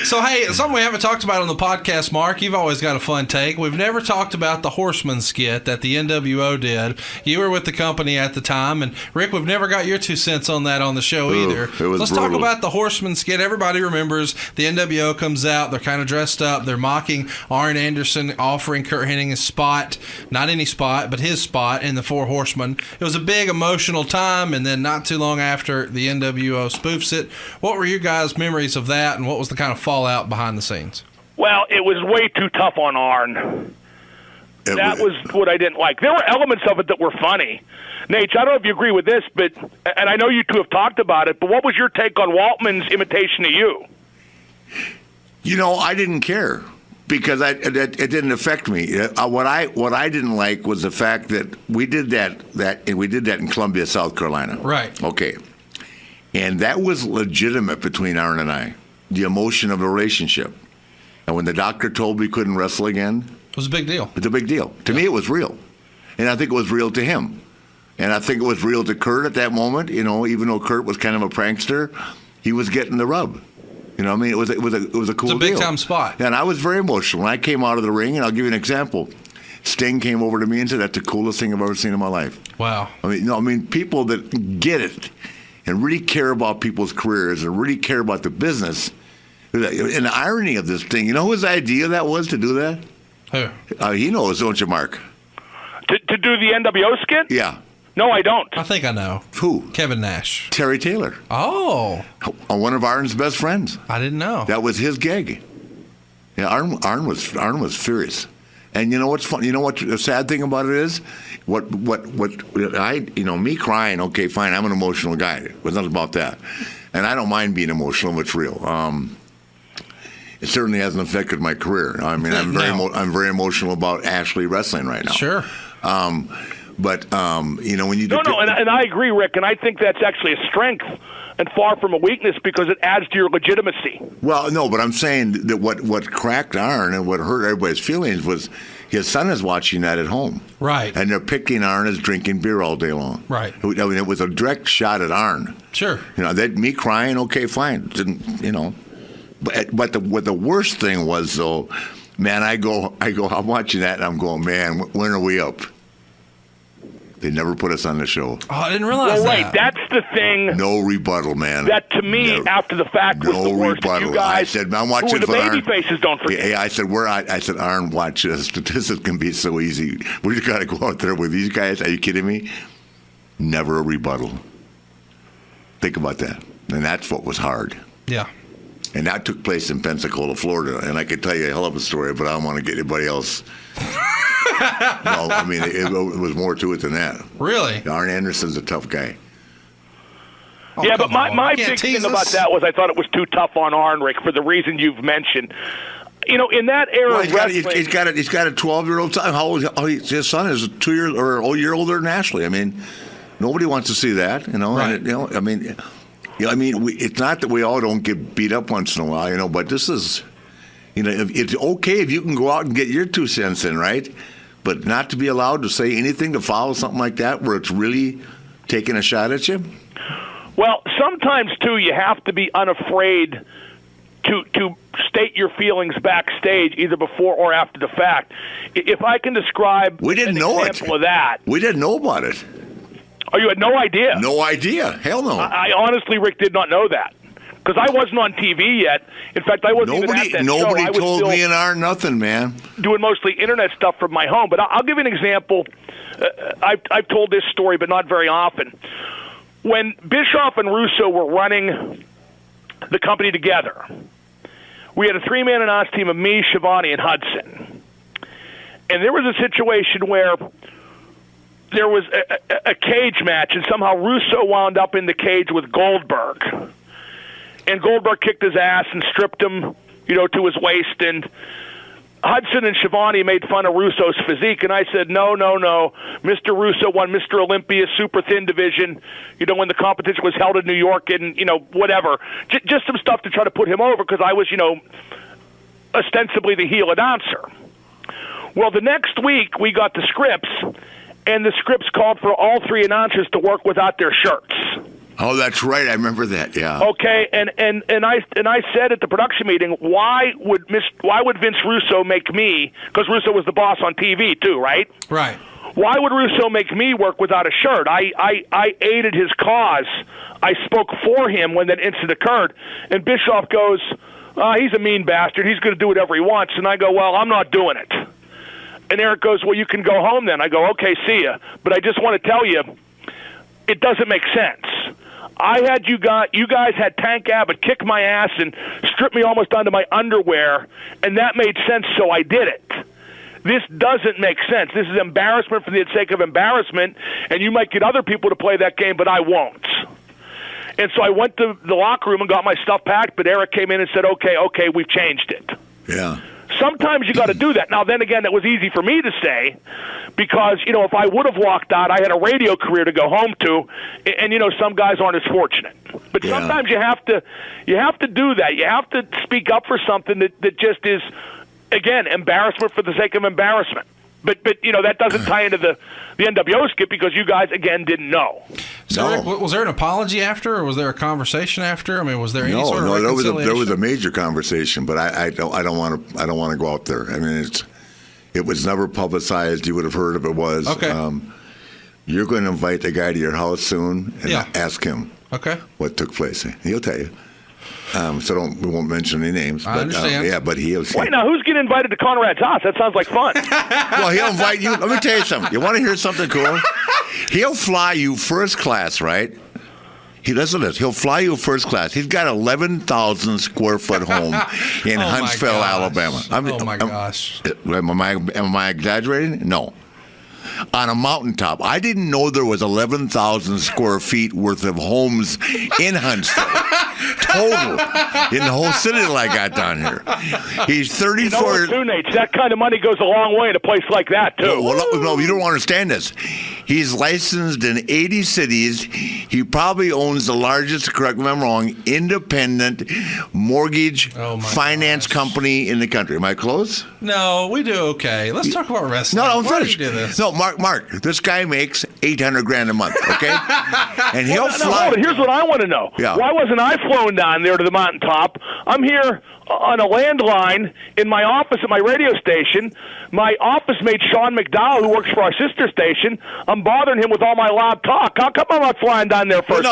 So, hey, something we haven't talked about on the podcast, Mark. You've always got a fun take. We've never talked about the Horseman skit that the NWO did. You were with the company at the time. And, Rick, we've never got your 2 cents on that on the show either. Let's talk about the Horseman skit. Everybody remembers the NWO comes out. They're kind of dressed up. They're mocking Arn Anderson, offering Kurt Hennig a spot. Not any spot, but his spot in the Four Horsemen. It was a big emotional time. And then not too long after, the NWO spoofs it. What were your guys' memories of that, and what was the kind of fallout behind the scenes? Well, it was way too tough on Arn. That was what I didn't like. There were elements of it that were funny. Nate, I don't know if you agree with this, and I know you two have talked about it, but what was your take on Waltman's imitation of you? I didn't care because it didn't affect me. What I didn't like was the fact that we did that in Columbia, South Carolina. Right. Okay. And that was legitimate between Arn and I, the emotion of the relationship. And when the doctor told me we couldn't wrestle again, it was a big deal. It's a big deal. To me, it was real. And I think it was real to him. And I think it was real to Kurt at that moment. Even though Kurt was kind of a prankster, he was getting the rub. It was a cool deal. It's a big time spot. And I was very emotional. When I came out of the ring, and I'll give you an example. Sting came over to me and said, "That's the coolest thing I've ever seen in my life." Wow. People that get it and really care about people's careers and really care about the business. And the irony of this thing, you know whose idea that was to do that? Who? He knows, don't you, Mark? To do the NWO skit? Yeah. No, I don't. I think I know. Who? Kevin Nash. Terry Taylor. Oh. One of Arn's best friends. I didn't know. That was his gig. Yeah, Arn was furious. And you know what's fun? You know what the sad thing about it is? Me crying, okay, fine, I'm an emotional guy. It was nothing about that. And I don't mind being emotional if it's real. It certainly hasn't affected my career. I'm very emotional about Ashley wrestling right now. Sure. But when you and I agree, Rick, and I think that's actually a strength and far from a weakness because it adds to your legitimacy. Well, no, but I'm saying that what cracked Arn and what hurt everybody's feelings was his son is watching that at home. Right. And they're picking Arn as drinking beer all day long. Right. It was a direct shot at Arn. Sure. That me crying, okay, fine. But the worst thing was, though, man, I'm watching that and I'm going, man, when are we up? They never put us on the show. Oh, I didn't realize that. That's the thing. No rebuttal, man. That, to me, after the fact, was the worst. Rebuttal. You guys, I said, I'm watching the for baby Arn. faces, don't forget. Yeah, I said, Arn, watch this. This can be so easy. We just got to go out there with these guys. Are you kidding me? Never a rebuttal. Think about that. And that's what was hard. Yeah. And that took place in Pensacola, Florida. And I could tell you a hell of a story, but I don't want to get anybody else. No, it was more to it than that. Really? Arn Anderson's a tough guy. Oh, yeah, but my big thing about that was I thought it was too tough on Arn, Rick, for the reason you've mentioned. In that era of wrestling... He's got a 12-year-old son. How old? His son is 2 years or a year older than Ashley. Nobody wants to see that, Right. And it's not that we all don't get beat up once in a while, but this is... it's okay if you can go out and get your 2 cents in, right? But not to be allowed to say anything to follow something like that where it's really taking a shot at you? Well, sometimes, too, you have to be unafraid to state your feelings backstage, either before or after the fact. If I can describe an example of that. We didn't know about it. Oh, you had no idea? No idea. Hell no. I honestly, Rick, did not know that. Because I wasn't on TV yet. In fact, I wasn't even at that nobody show. Nobody told me and Arn nothing, man. Doing mostly internet stuff from my home. But I'll give you an example. I've told this story, but not very often. When Bischoff and Russo were running the company together, we had a 3-man announce team of me, Schiavone, and Hudson. And there was a situation where there was a cage match, and somehow Russo wound up in the cage with Goldberg. And Goldberg kicked his ass and stripped him, to his waist. And Hudson and Schiavone made fun of Russo's physique. And I said, no. Mr. Russo won Mr. Olympia super thin division, when the competition was held in New York and, whatever. Just some stuff to try to put him over because I was, ostensibly the heel announcer. Well, the next week we got the scripts, and the scripts called for all 3 announcers to work without their shirts. Oh, that's right. I remember that. Yeah. Okay, and I said at the production meeting, why would Vince Russo make me? Because Russo was the boss on TV too, right? Right. Why would Russo make me work without a shirt? I aided his cause. I spoke for him when that incident occurred. And Bischoff goes, he's a mean bastard. He's going to do whatever he wants. And I go, well, I'm not doing it. And Eric goes, well, you can go home then. I go, okay, see ya. But I just want to tell you, it doesn't make sense. You guys had Tank Abbott kick my ass and strip me almost onto my underwear, and that made sense, so I did it. This doesn't make sense. This is embarrassment for the sake of embarrassment, and you might get other people to play that game, but I won't. And so I went to the locker room and got my stuff packed, but Eric came in and said, okay, we've changed it. Yeah. Sometimes you got to do that. Now, then again, that was easy for me to say because, if I would have walked out, I had a radio career to go home to, and, some guys aren't as fortunate. But sometimes you have to do that. You have to speak up for something that just is, again, embarrassment for the sake of embarrassment. But that doesn't tie into the NWO skip because you guys, again, didn't know. So, Rick, was there an apology after, or was there a conversation after? I mean, was there any sort of reconciliation? No, there was a major conversation, but I don't want to go out there. I mean, it was never publicized. You would have heard if it was. Okay. You're going to invite the guy to your house soon and ask him what took place. He'll tell you. We won't mention any names. I understand. But he'll say. Wait, now who's getting invited to Conrad's house? That sounds like fun. Well, he'll invite you. Let me tell you something. You want to hear something cool? He'll fly you first class, right? Listen to this. He'll fly you first class. He's got 11,000 square foot home in Huntsville, Alabama. My gosh. Am I exaggerating? No. On a mountaintop. I didn't know there was 11,000 square feet worth of homes in Huntsville. Total. In the whole city that I got down here. He's 34. That kind of money goes a long way in a place like that, too. No, you don't understand this. He's licensed in 80 cities. He probably owns the largest, correct me if I'm wrong, independent mortgage finance company in the country. Am I close? No, we do okay. Let's talk about wrestling. No, I'm Why finished. do you do this? No, Mark, this guy makes $800,000 a month, okay? And he'll fly. Hold it. Here's what I want to know. Yeah. Why wasn't I flown down there to the mountaintop? I'm here on a landline in my office at my radio station. My office mate, Sean McDowell, who works for our sister station, I'm bothering him with all my loud talk. How come I'm not flying down there first?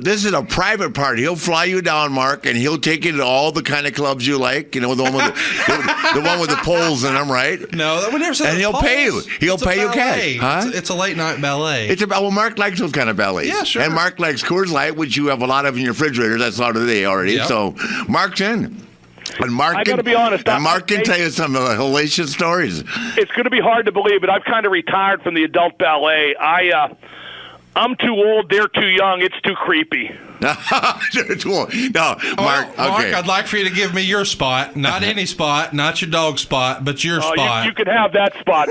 This is a private party. He'll fly you down, Mark, and he'll take you to all the kind of clubs you like. The one with the one with the poles in them, right? No, we never said. And he'll pay you. He'll pay you cash. Huh? It's a late night ballet. Mark likes those kind of ballets. Yeah, sure. And Mark likes Coors Light, which you have a lot of in your refrigerator. That's out of the day already. Yep. So Mark's in. And Mark, I got to be honest. Mark can tell you some hellacious stories. It's going to be hard to believe, but I've kind of retired from the adult ballet. I'm too old. They're too young. It's too creepy. No, Mark, okay. Mark, I'd like for you to give me your spot. Not any spot, not your dog spot, but your spot. You can have that spot.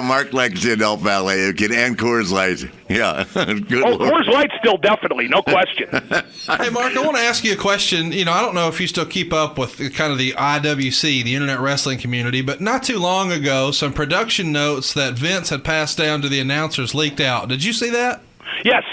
Mark likes the adult ballet. And Coors Light. Yeah. Coors Light still definitely, no question. Hey, Mark, I want to ask you a question. I don't know if you still keep up with kind of the IWC, the Internet Wrestling community, but not too long ago, some production notes that Vince had passed down to the announcers leaked out. Did you see that? Yes.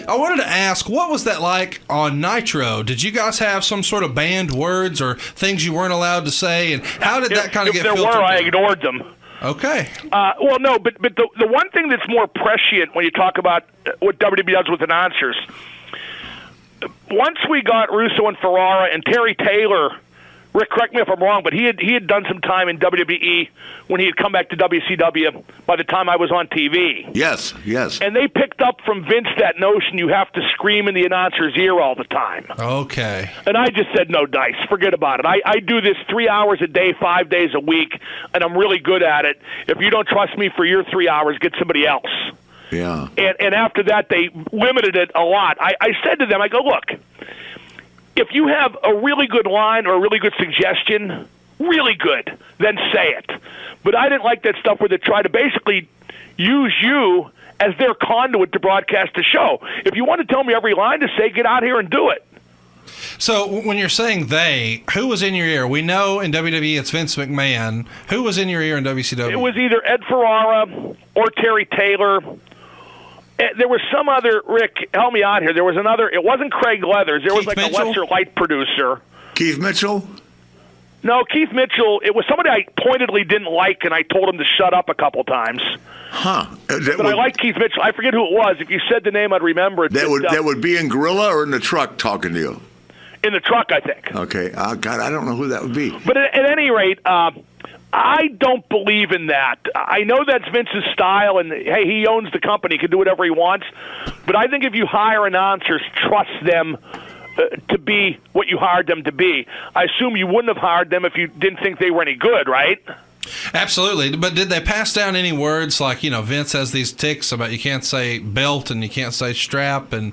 I wanted to ask, what was that like on Nitro? Did you guys have some sort of banned words or things you weren't allowed to say? And how did that kind of get filtered? If there were, I ignored them. Okay. Well, no, but the one thing that's more prescient when you talk about what WWE does with announcers, once we got Russo and Ferrara and Terry Taylor, Rick, correct me if I'm wrong, but he had done some time in WWE when he had come back to WCW by the time I was on TV. Yes. And they picked up from Vince that notion you have to scream in the announcer's ear all the time. Okay. And I just said, no dice, forget about it. I do this 3 hours a day, 5 days a week, and I'm really good at it. If you don't trust me for your 3 hours, get somebody else. Yeah. And after that, they limited it a lot. I said to them, I go, look, if you have a really good line or a really good suggestion, really good, then say it. But I didn't like that stuff where they try to basically use you as their conduit to broadcast the show. If you want to tell me every line to say, get out here and do it. So when you're saying they, who was in your ear? We know in WWE it's Vince McMahon. Who was in your ear in WCW? It was either Ed Ferrara or Terry Taylor. There was some other, Rick, help me out here. There was another, it wasn't Craig Leathers. There was like a lesser light producer. Keith Mitchell? No, Keith Mitchell, it was somebody I pointedly didn't like, and I told him to shut up a couple times. Huh. But I like Keith Mitchell. I forget who it was. If you said the name, I'd remember it. That would be in Gorilla or in the truck talking to you? In the truck, I think. Okay. God, I don't know who that would be. But at any rate, I don't believe in that. I know that's Vince's style, and, hey, he owns the company, he can do whatever he wants. But I think if you hire announcers, trust them to be what you hired them to be. I assume you wouldn't have hired them if you didn't think they were any good, right? Absolutely. But did they pass down any words like, Vince has these tics about you can't say belt and you can't say strap and,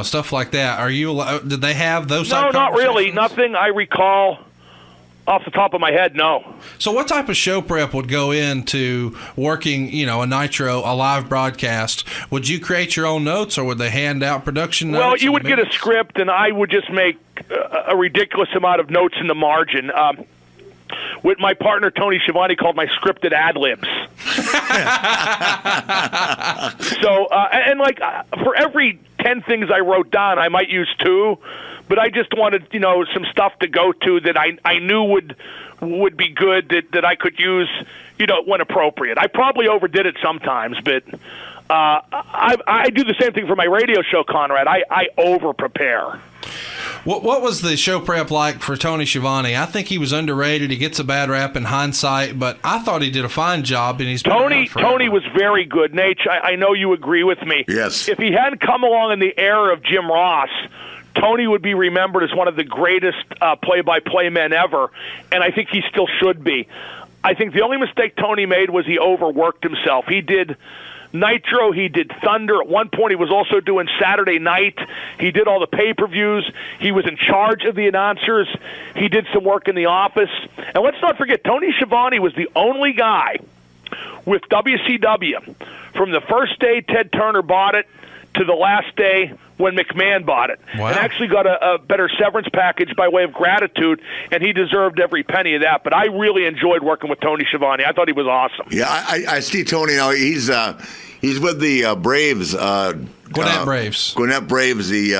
stuff like that? Did they have those type of conversations? No, not really. Nothing I recall off the top of my head, no. So what type of show prep would go into working, a Nitro, a live broadcast? Would you create your own notes or would they hand out production notes? Well, you would get a script and I would just make a ridiculous amount of notes in the margin. With my partner, Tony Schiavone, called my scripted ad-libs. So, for every 10 things I wrote down, I might use 2, but I just wanted, some stuff to go to that I knew would be good, that I could use, when appropriate. I probably overdid it sometimes, but I do the same thing for my radio show, Conrad. I over-prepare. What was the show prep like for Tony Schiavone? I think he was underrated. He gets a bad rap in hindsight, but I thought he did a fine job. And he's Tony was very good. Nate, I know you agree with me. Yes. If he hadn't come along in the era of Jim Ross, Tony would be remembered as one of the greatest play-by-play men ever, and I think he still should be. I think the only mistake Tony made was he overworked himself. He did Nitro, he did Thunder. At one point, he was also doing Saturday Night. He did all the pay-per-views. He was in charge of the announcers. He did some work in the office. And let's not forget, Tony Schiavone was the only guy with WCW from the first day Ted Turner bought it to the last day when McMahon bought it. Wow. And actually got a better severance package by way of gratitude, and he deserved every penny of that. But I really enjoyed working with Tony Schiavone. I thought he was awesome. Yeah, I see Tony now. He's with the Braves. Gwinnett Braves. Gwinnett Braves, the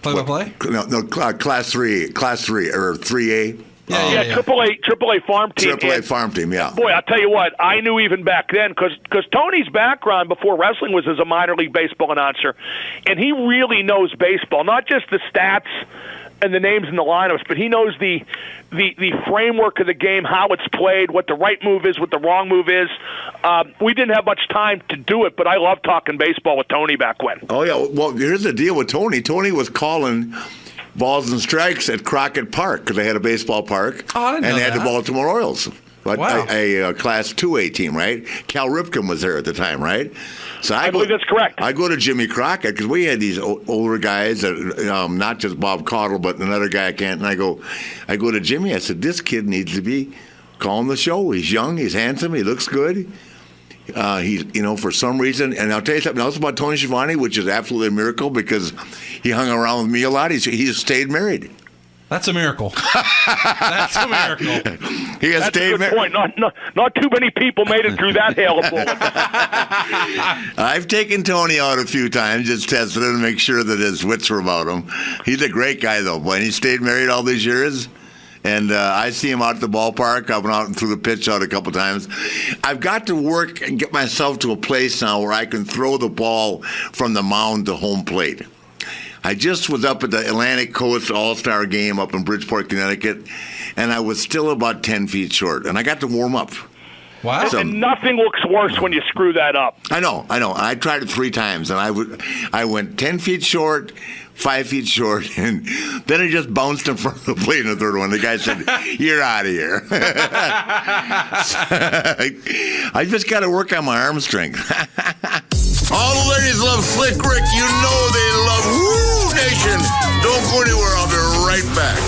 play-by-play? No, Class 3 or 3A. Yeah, AAA farm team. AAA farm team, yeah. Boy, I'll tell you what, I knew even back then, because Tony's background before wrestling was as a minor league baseball announcer, and he really knows baseball, not just the stats and the names and the lineups, but he knows the framework of the game, how it's played, what the right move is, what the wrong move is. We didn't have much time to do it, but I loved talking baseball with Tony back when. Oh, yeah. Well, here's the deal with Tony. Tony was calling balls and strikes at Crockett Park because they had a baseball park. Oh, I didn't know and they that. had the Baltimore Orioles. Wow. A Class 2A team, right? Cal Ripken was there at the time, right? So I believe that's correct. I go to Jimmy Crockett because we had these older guys, not just Bob Caudle, but another guy I can't. And I go to Jimmy. I said, this kid needs to be calling the show. He's young. He's handsome. He looks good. He's, for some reason, and I'll tell you something else about Tony Schiavone, which is absolutely a miracle because he hung around with me a lot. He's stayed married. That's a miracle. That's a miracle. He has That's stayed a good married. point. Not too many people made it through that hail of bullets. I've taken Tony out a few times, just tested him to make sure that his wits were about him. He's a great guy, though. When he stayed married all these years, and I see him out at the ballpark. I went out and threw the pitch out a couple times. I've got to work and get myself to a place now where I can throw the ball from the mound to home plate. I just was up at the Atlantic Coast All-Star game up in Bridgeport, Connecticut, and I was still about 10 feet short, and I got to warm up. Wow. And nothing looks worse when you screw that up. I know. I tried it 3 times, and I went 10 feet short, 5 feet short, and then it just bounced in front of the plate in the third one. The guy said, "You're out of here." I just got to work on my arm strength. All the ladies love Slick Rick. You know they love WOOOOO Nation. Don't go anywhere. I'll be right back.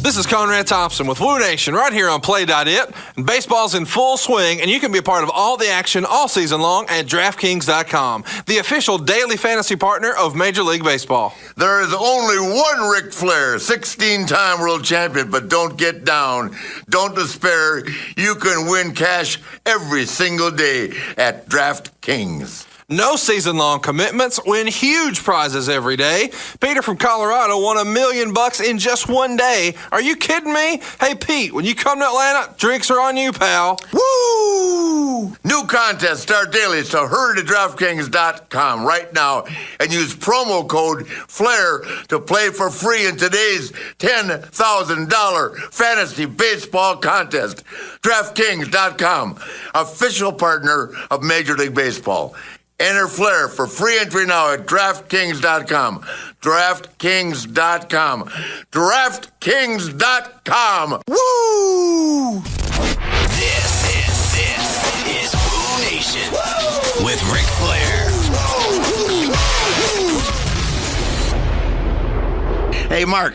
This is Conrad Thompson with WOOOOO Nation right here on Play.it. Baseball's in full swing, and you can be a part of all the action all season long at DraftKings.com, the official daily fantasy partner of Major League Baseball. There is only one Ric Flair, 16-time world champion, but don't get down. Don't despair. You can win cash every single day at DraftKings. No season-long commitments, win huge prizes every day. Peter from Colorado won $1 million in just one day. Are you kidding me? Hey, Pete, when you come to Atlanta, drinks are on you, pal. Woo! New contests start daily, so hurry to DraftKings.com right now and use promo code FLAIR to play for free in today's $10,000 fantasy baseball contest. DraftKings.com, official partner of Major League Baseball. Enter Flair for free entry now at DraftKings.com. DraftKings.com. DraftKings.com. Woo! This is WOOOOO Nation with Ric Flair. Hey, Mark.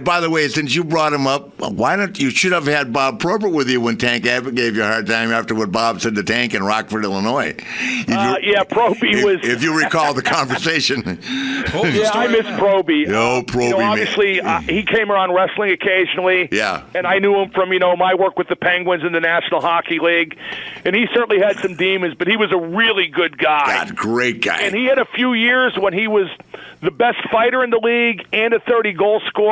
By the way, since you brought him up, why don't you should have had Bob Probert with you when Tank Abbott gave you a hard time after what Bob said to Tank in Rockford, Illinois. Proby was. If you recall the conversation. I miss Proby. No, Proby. Obviously, he came around wrestling occasionally. Yeah. And I knew him from my work with the Penguins in the National Hockey League, and he certainly had some demons, but he was a really good guy. God, great guy. And he had a few years when he was the best fighter in the league and a 30-goal scorer.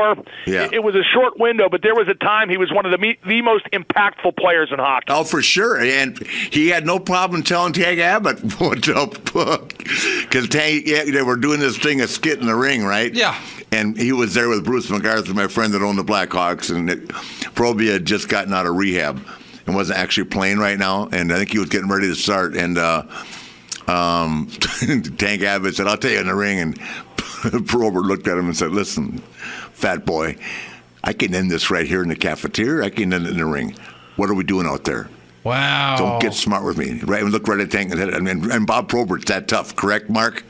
Yeah. It was a short window, but there was a time he was one of the most impactful players in hockey. Oh, for sure. And he had no problem telling Tank Abbott what's up. Because they were doing this thing, a skit in the ring, right? Yeah. And he was there with Bruce McArthur, my friend that owned the Blackhawks, and Proby had just gotten out of rehab and wasn't actually playing right now, and I think he was getting ready to start. And Tank Abbott said, "I'll tell you in the ring," and Probert looked at him and said, "Listen, fat boy, I can end this right here in the cafeteria. I can end it in the ring. What are we doing out there? Wow. Don't get smart with me." Right? And look right at Tank and said, and Bob Probert's that tough, correct, Mark?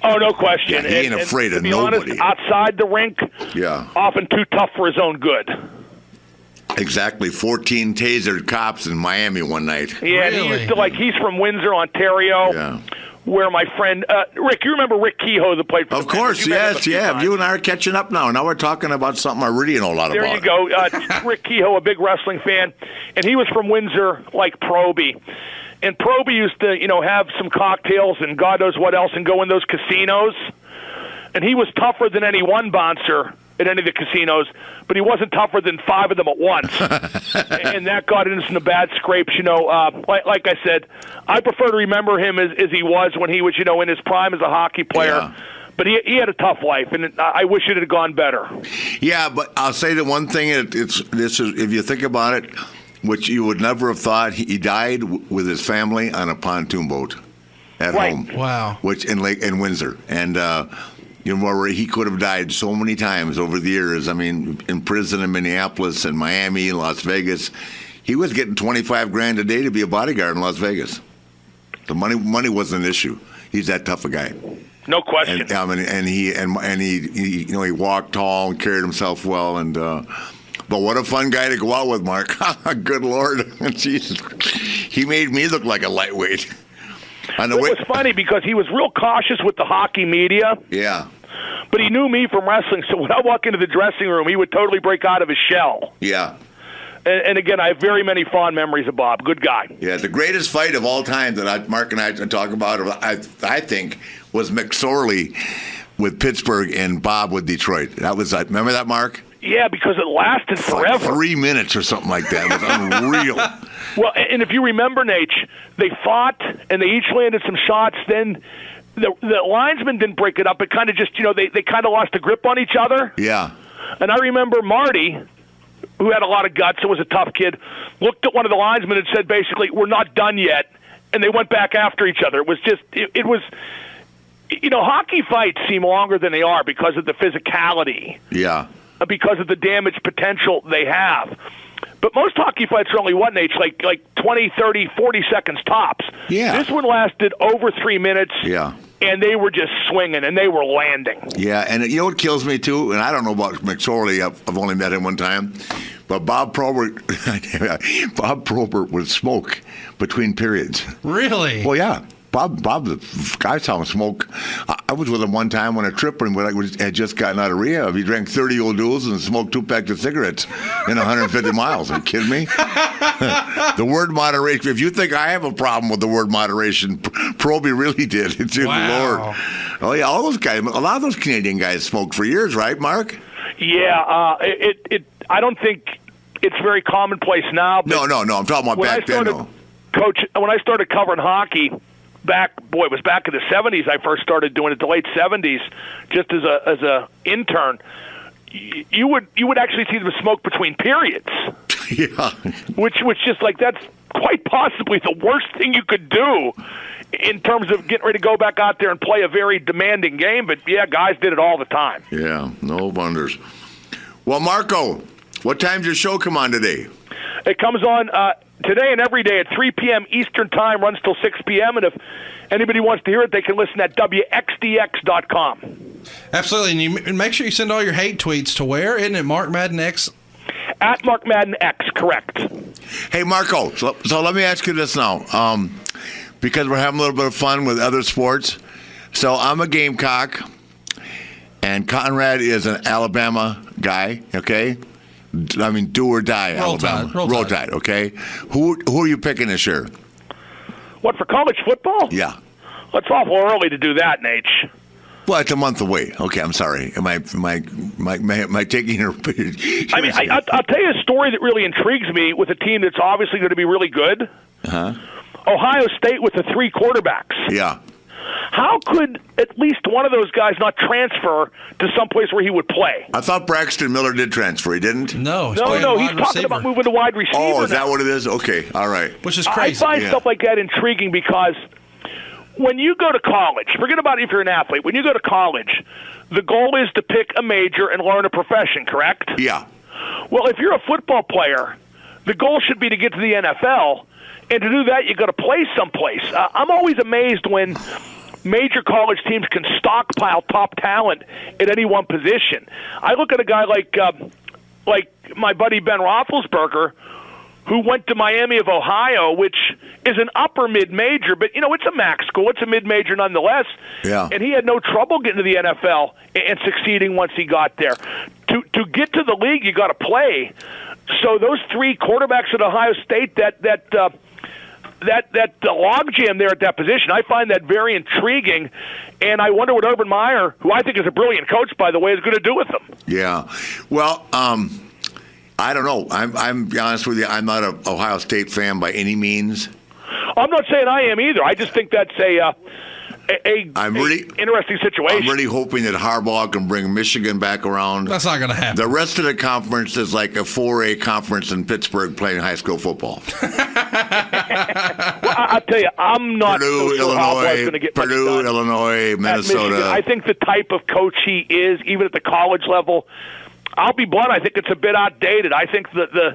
Oh, no question. Yeah, he ain't afraid of nobody. Honest, outside the rink, often too tough for his own good. Exactly. 14 tasered cops in Miami one night. Yeah, really? He used to, he's from Windsor, Ontario. Yeah. Where my friend Rick, you remember Rick Kehoe that played for Of course, yes, yeah. You and I are catching up now. Now we're talking about something I really know a lot about. There you go. Rick Kehoe, a big wrestling fan, and he was from Windsor, like Proby. And Proby used to, have some cocktails and God knows what else and go in those casinos. And he was tougher than any one bouncer at any of the casinos, but he wasn't tougher than 5 of them at once. And that got into some bad scrapes, like I said, I prefer to remember him as he was when he was, in his prime as a hockey player. Yeah. But he had a tough life, and I wish it had gone better. Yeah, but I'll say the one thing, this is if you think about it, which you would never have thought, he died with his family on a pontoon boat at home. Wow. Which in Windsor. And where he could have died so many times over the years. I mean, in prison in Minneapolis and Miami, Las Vegas. He was getting $25,000 a day to be a bodyguard in Las Vegas. The money wasn't an issue. He's that tough a guy. No question. And he walked tall and carried himself well. And but what a fun guy to go out with, Mark. Good Lord, Jesus, he made me look like a lightweight. It was funny because he was real cautious with the hockey media. Yeah. But he knew me from wrestling, so when I walk into the dressing room, he would totally break out of his shell. Yeah. And again, I have very many fond memories of Bob. Good guy. Yeah, the greatest fight of all time that Mark and I talk about, I think, was McSorley with Pittsburgh and Bob with Detroit. That was, remember that, Mark? Yeah, because it lasted forever. Like 3 minutes or something like that. It was unreal. Well, and if you remember, Nate, they fought, and they each landed some shots. Then the linesmen didn't break it up. It kind of just, they kind of lost a grip on each other. Yeah. And I remember Marty, who had a lot of guts and was a tough kid, looked at one of the linesmen and said, basically, "We're not done yet." And they went back after each other. It was just, it was, hockey fights seem longer than they are because of the physicality. Yeah. Because of the damage potential they have. But most hockey fights are only like 20, 30, 40 seconds tops. Yeah. This one lasted over 3 minutes. Yeah. And they were just swinging, and they were landing. Yeah, and what kills me, too, and I don't know about McSorley, I've only met him one time, but Bob Probert would smoke between periods. Really? Well, yeah. Bob, the guy saw him smoke. I was with him one time on a trip when I had just gotten out of rehab. He drank 30 old duels and smoked 2 packs of cigarettes in 150 miles. Are you kidding me? The word moderation. If you think I have a problem with the word moderation, Proby really did. It's in wow. the Lord. Oh yeah, all those guys. A lot of those Canadian guys smoked for years, right, Mark? Yeah. I don't think it's very commonplace now. No. I'm talking about back then, though. Coach, when I started covering hockey. It was back in the 70s I first started doing it, the late 70s, just as a intern. You would actually see them smoke between periods. Yeah. Which just that's quite possibly the worst thing you could do in terms of getting ready to go back out there and play a very demanding game. But, yeah, guys did it all the time. Yeah, no wonders. Well, Marco, what time does your show come on today? It comes on today and every day at 3 p.m. Eastern Time, runs till 6 p.m. And if anybody wants to hear it, they can listen at WXDX.com. Absolutely. And you make sure you send all your hate tweets to where? Isn't it Mark Madden X? At Mark Madden X, correct. Hey, Marco, so let me ask you this now. Because we're having a little bit of fun with other sports. So I'm a Gamecock, and Conrad is an Alabama guy, okay? I mean, do or die, Roll Alabama. Tide. Roll Tide, okay? Who are you picking this year? What, for college football? Yeah. Well, it's awful early to do that, Nate. Well, it's a month away. Okay, I'm sorry. Am I taking your? I mean, I'll tell you a story that really intrigues me with a team that's obviously going to be really good. Ohio State with the 3 quarterbacks. Yeah. How could at least one of those guys not transfer to someplace where he would play? I thought Braxton Miller did transfer. He didn't? No, he's talking about moving to wide receiver. Oh, is that what it is? Okay, all right. Which is crazy. I find stuff like that intriguing because when you go to college, forget about if you're an athlete, when you go to college, the goal is to pick a major and learn a profession, correct? Yeah. Well, if you're a football player, the goal should be to get to the NFL, and to do that, you got to play someplace. I'm always amazed when major college teams can stockpile top talent at any one position. I look at a guy like my buddy Ben Roethlisberger, who went to Miami of Ohio, which is an upper mid-major, but, it's a MAC school. It's a mid-major nonetheless. Yeah. And he had no trouble getting to the NFL and succeeding once he got there. To get to the league, you got to play. So those 3 quarterbacks at Ohio State, that logjam there at that position, I find that very intriguing, and I wonder what Urban Meyer, who I think is a brilliant coach, by the way, is going to do with them. Yeah. Well, I don't know. I'm be honest with you. I'm not an Ohio State fan by any means. I'm not saying I am either. I just think that's a interesting situation. I'm really hoping that Harbaugh can bring Michigan back around. That's not going to happen. The rest of the conference is like a 4A conference in Pittsburgh playing high school football. Well, I'll tell you, I'm not Purdue, so sure Harbaugh's going to get Purdue, Illinois, Minnesota. I think the type of coach he is, even at the college level, I'll be blunt, I think it's a bit outdated. I think that the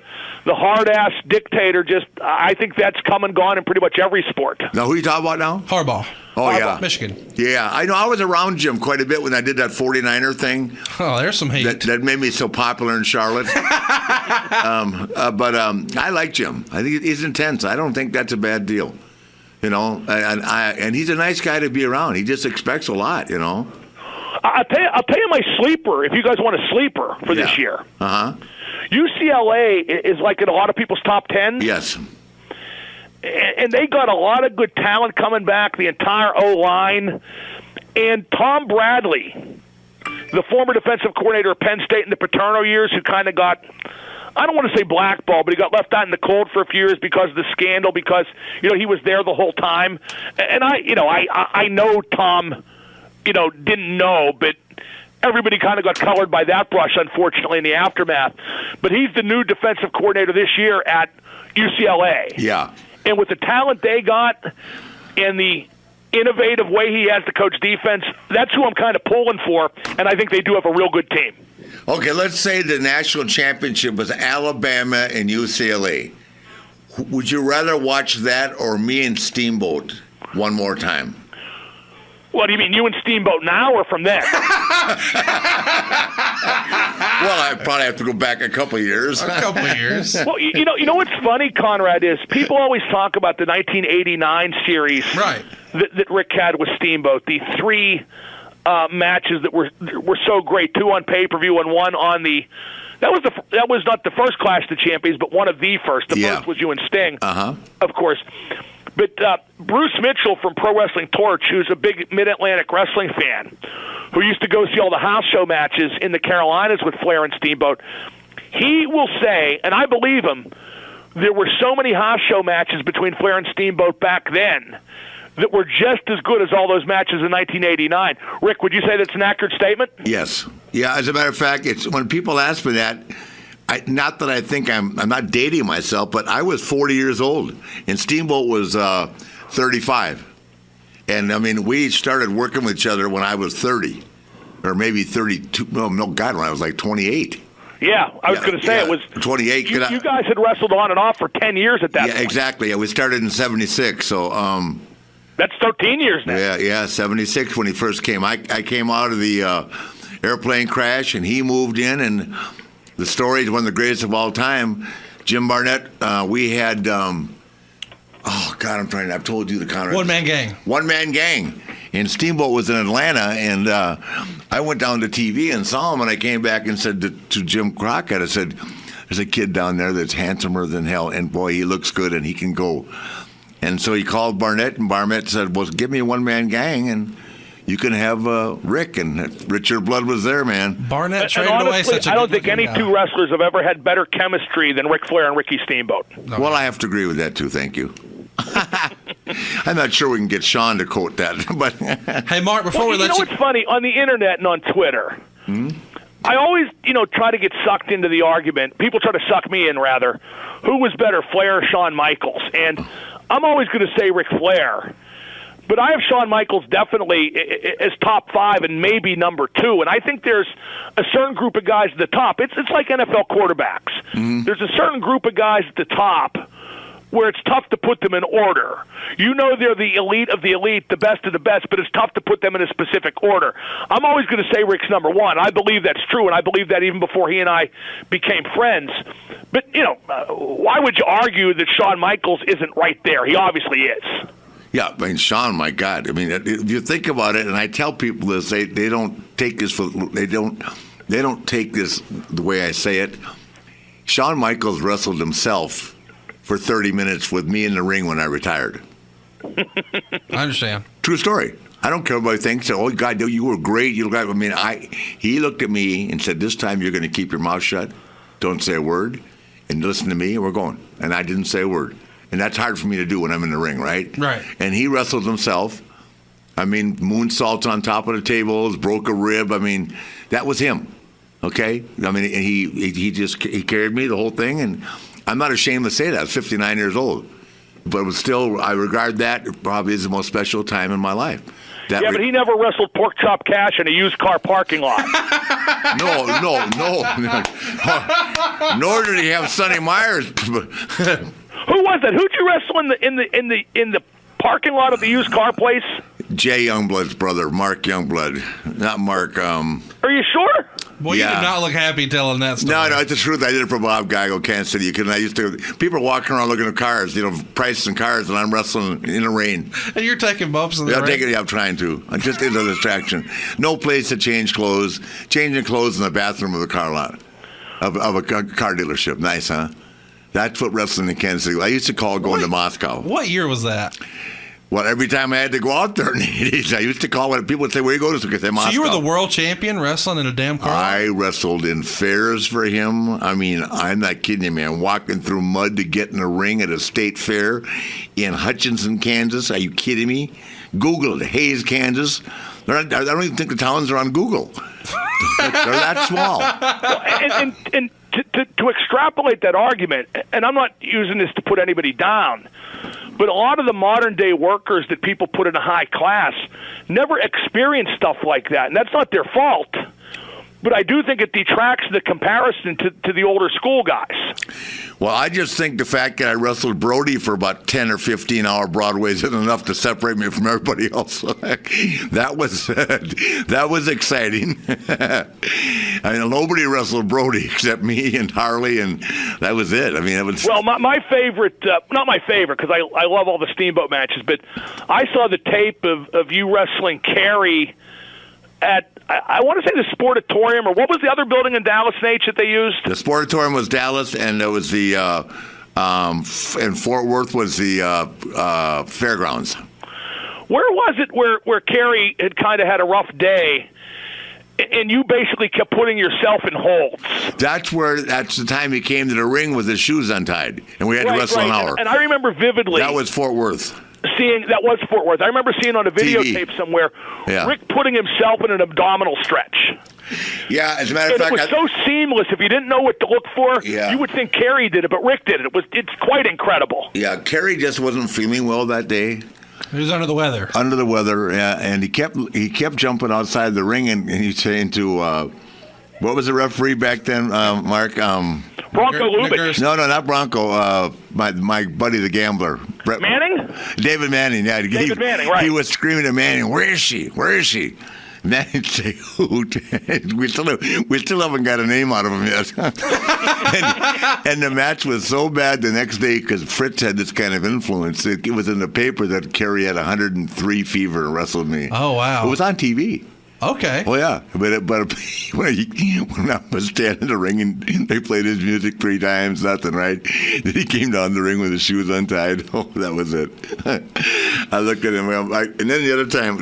hard-ass dictator I think that's come and gone in pretty much every sport. Now, who are you talking about now? Harbaugh. Oh, yeah. Michigan. Yeah, I know. I was around Jim quite a bit when I did that 49er thing. Oh, there's some hate. That made me so popular in Charlotte. But I like Jim. I think he's intense. I don't think that's a bad deal. And he's a nice guy to be around. He just expects a lot, I'll tell you my sleeper, if you guys want a sleeper for this year. UCLA is like in a lot of people's top 10. Yes. And they got a lot of good talent coming back, the entire O-line. And Tom Bradley, the former defensive coordinator of Penn State in the Paterno years, who kind of got, I don't want to say blackballed, but he got left out in the cold for a few years because of the scandal, because, he was there the whole time. And I know Tom, didn't know, but everybody kind of got colored by that brush, unfortunately, in the aftermath. But he's the new defensive coordinator this year at UCLA. Yeah. And with the talent they got and the innovative way he has to coach defense, that's who I'm kind of pulling for, and I think they do have a real good team. Okay, let's say the national championship was Alabama and UCLA. Would you rather watch that or me and Steamboat one more time? What do you mean, you and Steamboat now or from then? Well, I probably have to go back a couple of years. Well, you know what's funny, Conrad, is people always talk about the 1989 series that Rick had with Steamboat, the 3 matches that were so great, 2 on pay-per-view and 1 on the – that was not the first Clash of the Champions, but one of the first. The first was you and Sting, of course. But Bruce Mitchell from Pro Wrestling Torch, who's a big Mid-Atlantic wrestling fan, who used to go see all the house show matches in the Carolinas with Flair and Steamboat, he will say, and I believe him, there were so many house show matches between Flair and Steamboat back then that were just as good as all those matches in 1989. Rick, would you say that's an accurate statement? Yes. Yeah, as a matter of fact, it's when people ask me that, not that I think I'm not dating myself, but I was 40 years old, and Steamboat was 35. And, I mean, we started working with each other when I was 30 or maybe 32. No, God, when I was like 28. Yeah, I was going to say it was 28. You guys had wrestled on and off for 10 years at that point. Yeah, exactly. Yeah, we started in 76, so that's 13 years now. Yeah, 76 when he first came. I came out of the airplane crash, and he moved in, and the story is one of the greatest of all time. Jim Barnett, we had, I've told you the Conrad. One-man gang. One-man gang. And Steamboat was in Atlanta, and I went down to TV and saw him, and I came back and said to Jim Crockett, I said, there's a kid down there that's handsomer than hell, and boy, he looks good, and he can go. And so he called Barnett, and Barnett said, well, give me a one-man gang, and you can have Rick. And Richard Blood was there, man. Barnett traded away such a I don't think any two wrestlers have ever had better chemistry than Ric Flair and Ricky Steamboat. No. Well, I have to agree with that, too. Thank you. I'm not sure we can get Sean to quote that. But hey, Mark, before we let you... You know what's funny? On the Internet and on Twitter, I always, try to get sucked into the argument. People try to suck me in, rather. Who was better, Flair or Shawn Michaels? And I'm always going to say Ric Flair. But I have Shawn Michaels definitely as top 5 and maybe number 2. And I think there's a certain group of guys at the top. It's like NFL quarterbacks. There's a certain group of guys at the top where it's tough to put them in order. They're the elite of the elite, the best of the best, but it's tough to put them in a specific order. I'm always going to say Rick's number 1. I believe that's true, and I believe that even before he and I became friends. But, why would you argue that Shawn Michaels isn't right there? He obviously is. Yeah, I mean, Sean, my God. I mean, if you think about it, and I tell people this, they don't take this they don't take this the way I say it. Shawn Michaels wrestled himself for 30 minutes with me in the ring when I retired. I understand. True story. I don't care what anybody thinks. Oh, God, you were great. You look like, he looked at me and said, this time you're going to keep your mouth shut, don't say a word, and listen to me, and we're going. And I didn't say a word. And that's hard for me to do when I'm in the ring, right? Right. And he wrestled himself. I mean, moonsaults on top of the tables, broke a rib. I mean, that was him. Okay? I mean, he carried me the whole thing, and I'm not ashamed to say that. I was 59 years old. But it was still, I regard that probably as the most special time in my life. But he never wrestled Pork Chop Cash in a used car parking lot. No. Nor did he have Sonny Myers. Who was that? Who'd you wrestle in the parking lot of the used car place? Jay Youngblood's brother, Mark Youngblood. Not Mark. Are you sure? Well, you did not look happy telling that story. No, it's the truth. I did it for Bob Geigo, Kansas City. People are walking around looking at cars, prices and cars, and I'm wrestling in the rain. And you're taking bumps in the rain? I'm trying to. I'm just into the distraction. No place to change clothes. Changing clothes in the bathroom of the car lot, of a car dealership. Nice, huh? That's what wrestling in Kansas City. I used to call going to Moscow. What year was that? Well, every time I had to go out there in the 80s, I used to call when people would say, where you go to? Because Moscow. So you were the world champion wrestling in a damn car? I wrestled in fairs for him. I mean, I'm not kidding you, man. Walking through mud to get in the ring at a state fair in Hutchinson, Kansas. Are you kidding me? Google it. Hayes, Kansas. I don't even think the towns are on Google. They're that small. And to extrapolate that argument, and I'm not using this to put anybody down, but a lot of the modern-day workers that people put in a high class never experience stuff like that, and that's not their fault. But I do think it detracts the comparison to the older school guys. Well, I just think the fact that I wrestled Brody for about 10 or 15-hour Broadways isn't enough to separate me from everybody else. That was exciting. I mean, nobody wrestled Brody except me and Harley, and that was it. I mean, it was. Well, my favorite, not my favorite, because I love all the Steamboat matches, but I saw the tape of you wrestling Kerry at, I want to say the Sportatorium, or what was the other building in Dallas, Nate, that they used? The Sportatorium was Dallas, and there was the, in Fort Worth was the Fairgrounds. Where was it where Kerry had kind of had a rough day, and you basically kept putting yourself in holds? That's the time he came to the ring with his shoes untied, and we had to wrestle an hour. And I remember vividly. That was Fort Worth. That was Fort Worth. I remember seeing on a videotape somewhere Rick putting himself in an abdominal stretch. Yeah, as a matter of fact, it was so seamless. If you didn't know what to look for, you would think Kerry did it, but Rick did it. It's quite incredible. Yeah, Kerry just wasn't feeling well that day. He was under the weather. Under the weather, and he kept jumping outside the ring, and he's saying to what was the referee back then, Mark? Bronco Lubitsch. No, not Bronco. My buddy, the gambler. Manning? David Manning, yeah. David Manning, right. He was screaming at Manning, where is she? Where is she? Manning say, hoot. we still haven't got a name out of him yet. and the match was so bad the next day because Fritz had this kind of influence. It was in the paper that Kerry had 103 fever and wrestled me. Oh, wow. It was on TV. Okay. Oh, yeah. But when I was standing in the ring and they played his music 3 times, nothing, right? Then he came down the ring with his shoes untied. Oh, that was it. I looked at him, and then the other time,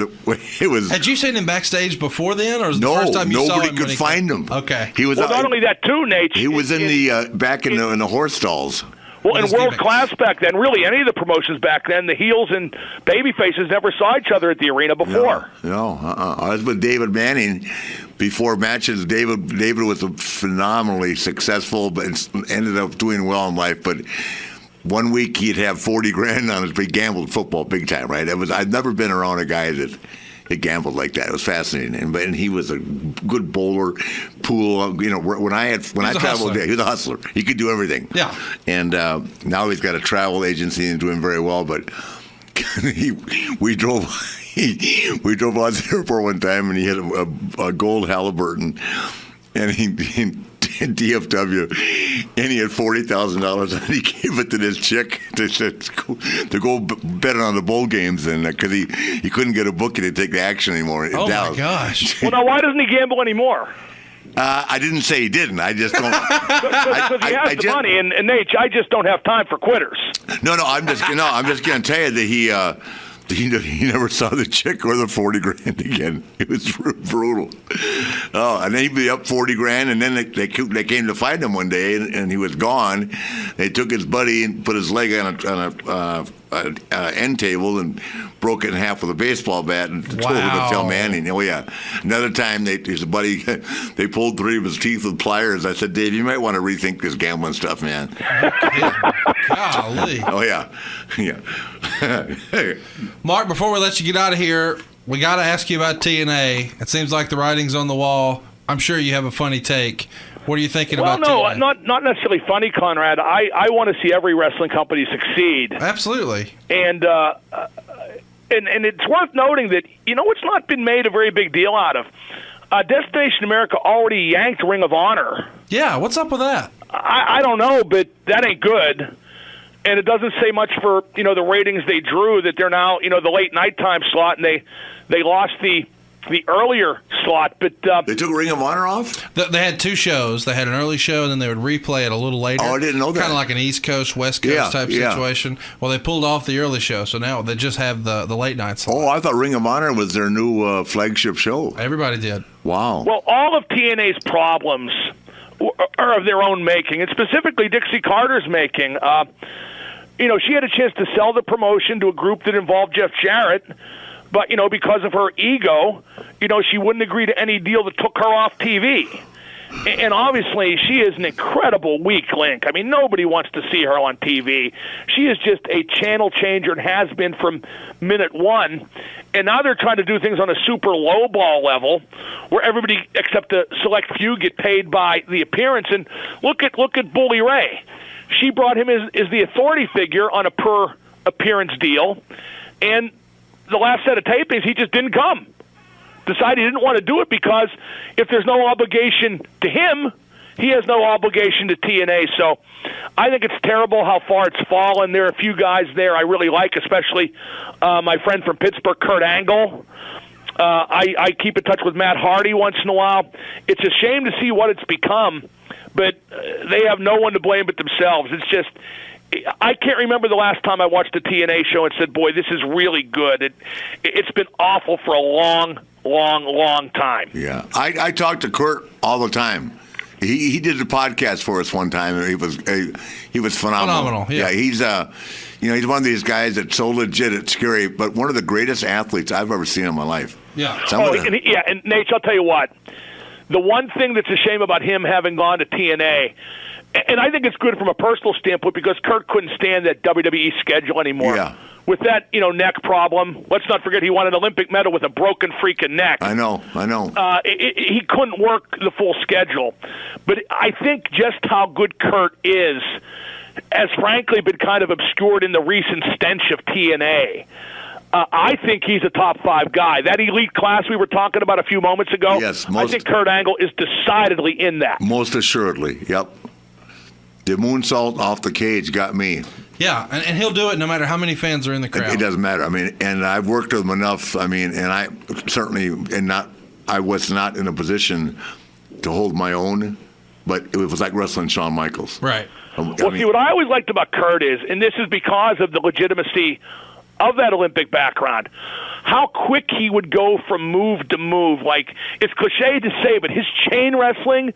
it was... Had you seen him backstage before then, or was it the first time you saw him? No, nobody could find him. Okay. He was not only that, too, Nate. He was in the horse stalls. Well, in world class back then, really any of the promotions back then, the heels and baby faces never saw each other at the arena before. No. I was with David Manning before matches. David was phenomenally successful, but ended up doing well in life. But one week he'd have 40 grand on his. He gambled football big time, right? I'd never been around a guy that gambled like that. It was fascinating, and he was a good bowler, pool. When I traveled, he was a hustler. He could do everything. Yeah. And now he's got a travel agency and doing very well. But we drove out to the airport one time, and he had a gold Halliburton, and he DFW, and he had $40,000, and he gave it to this chick to go bet on the bowl games, and because he couldn't get a bookie to take the action anymore. Oh my gosh! Well, now why doesn't he gamble anymore? I didn't say he didn't. I just don't. Because he has the money, and Nate, I just don't have time for quitters. No. I'm just going to tell you that he never saw the chick or the 40 grand again. It was brutal. Oh, and then he'd be up 40 grand, and then they came to find him one day, and he was gone. They took his buddy and put his leg on an end table and broke it in half with a baseball bat and told him to tell Manning. Oh, yeah. Another time, his buddy, they pulled 3 of his teeth with pliers. I said, Dave, you might want to rethink this gambling stuff, man. Golly. Oh, yeah. Mark, before we let you get out of here, we got to ask you about TNA. It seems like the writing's on the wall. I'm sure you have a funny take. What are you thinking about TNA? Well, not necessarily funny, Conrad. I want to see every wrestling company succeed. Absolutely. And it's worth noting that, it's not been made a very big deal out of. Destination America already yanked Ring of Honor. Yeah, what's up with that? I don't know, but that ain't good. And it doesn't say much for, the ratings they drew, that they're now, the late nighttime slot, and they lost the earlier slot. But they took Ring of Honor off? They had 2 shows. They had an early show, and then they would replay it a little later. Oh, I didn't know that. Kind of like an East Coast, West Coast type situation. Well, they pulled off the early show, so now they just have the late night slot. Oh, I thought Ring of Honor was their new flagship show. Everybody did. Wow. Well, all of TNA's problems are of their own making, and specifically Dixie Carter's making. She had a chance to sell the promotion to a group that involved Jeff Jarrett, but, because of her ego, she wouldn't agree to any deal that took her off TV. And obviously, she is an incredible weak link. I mean, nobody wants to see her on TV. She is just a channel changer and has been from minute one. And now they're trying to do things on a super low ball level where everybody except the select few get paid by the appearance. And look at Bully Ray. She brought him as the authority figure on a per appearance deal. And the last set of tapings, he just didn't come. Decided he didn't want to do it because if there's no obligation to him, he has no obligation to TNA. So I think it's terrible how far it's fallen. There are a few guys there I really like, especially my friend from Pittsburgh, Kurt Angle. I keep in touch with Matt Hardy once in a while. It's a shame to see what it's become, but they have no one to blame but themselves. It's just, I can't remember the last time I watched a TNA show and said, boy, this is really good. It's been awful for a long time. Yeah. I talk to Kurt all the time. He did a podcast for us one time, and he was phenomenal. Yeah. He's he's one of these guys that's so legit it's scary, but one of the greatest athletes I've ever seen in my life. Yeah. And Nate, I'll tell you what. The one thing that's a shame about him having gone to TNA, and I think it's good from a personal standpoint because Kurt couldn't stand that WWE schedule anymore. Yeah. with that, neck problem. Let's not forget he won an Olympic medal with a broken freaking neck. I know. He couldn't work the full schedule. But I think just how good Kurt is has frankly been kind of obscured in the recent stench of TNA. I think he's a top 5 guy. That elite class we were talking about a few moments ago, yes, I think Kurt Angle is decidedly in that. Most assuredly, yep. The moonsault off the cage got me. Yeah, and he'll do it no matter how many fans are in the crowd. It doesn't matter. I mean, and I've worked with him enough. I mean, and I certainly I was not in a position to hold my own, but it was like wrestling Shawn Michaels. Right. See, what I always liked about Kurt is, and this is because of the legitimacy of that Olympic background, how quick he would go from move to move. Like, it's cliche to say, but his chain wrestling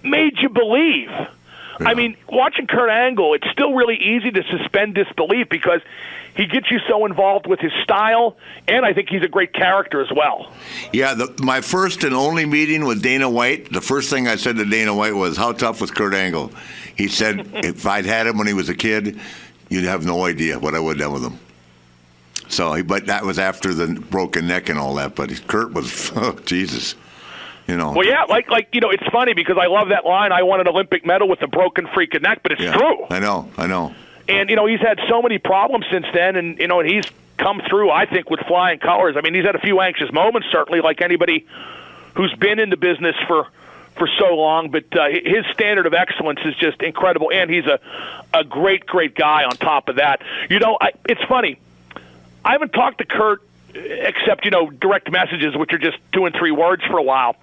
made you believe. Yeah. I mean, watching Kurt Angle, it's still really easy to suspend disbelief because he gets you so involved with his style, and I think he's a great character as well. Yeah, my first and only meeting with Dana White, the first thing I said to Dana White was, how tough was Kurt Angle? He said, if I'd had him when he was a kid, you'd have no idea what I would have done with him. So, but that was after the broken neck and all that. But Kurt was, Jesus, Well, yeah, like it's funny because I love that line. I won an Olympic medal with a broken freaking neck, but it's true. I know. And he's had so many problems since then, and he's come through, I think, with flying colors. I mean, he's had a few anxious moments, certainly, like anybody who's been in the business for so long. But his standard of excellence is just incredible, and he's a great, great guy. On top of that, it's funny. I haven't talked to Kurt except, direct messages, which are just 2 and 3 words for a while.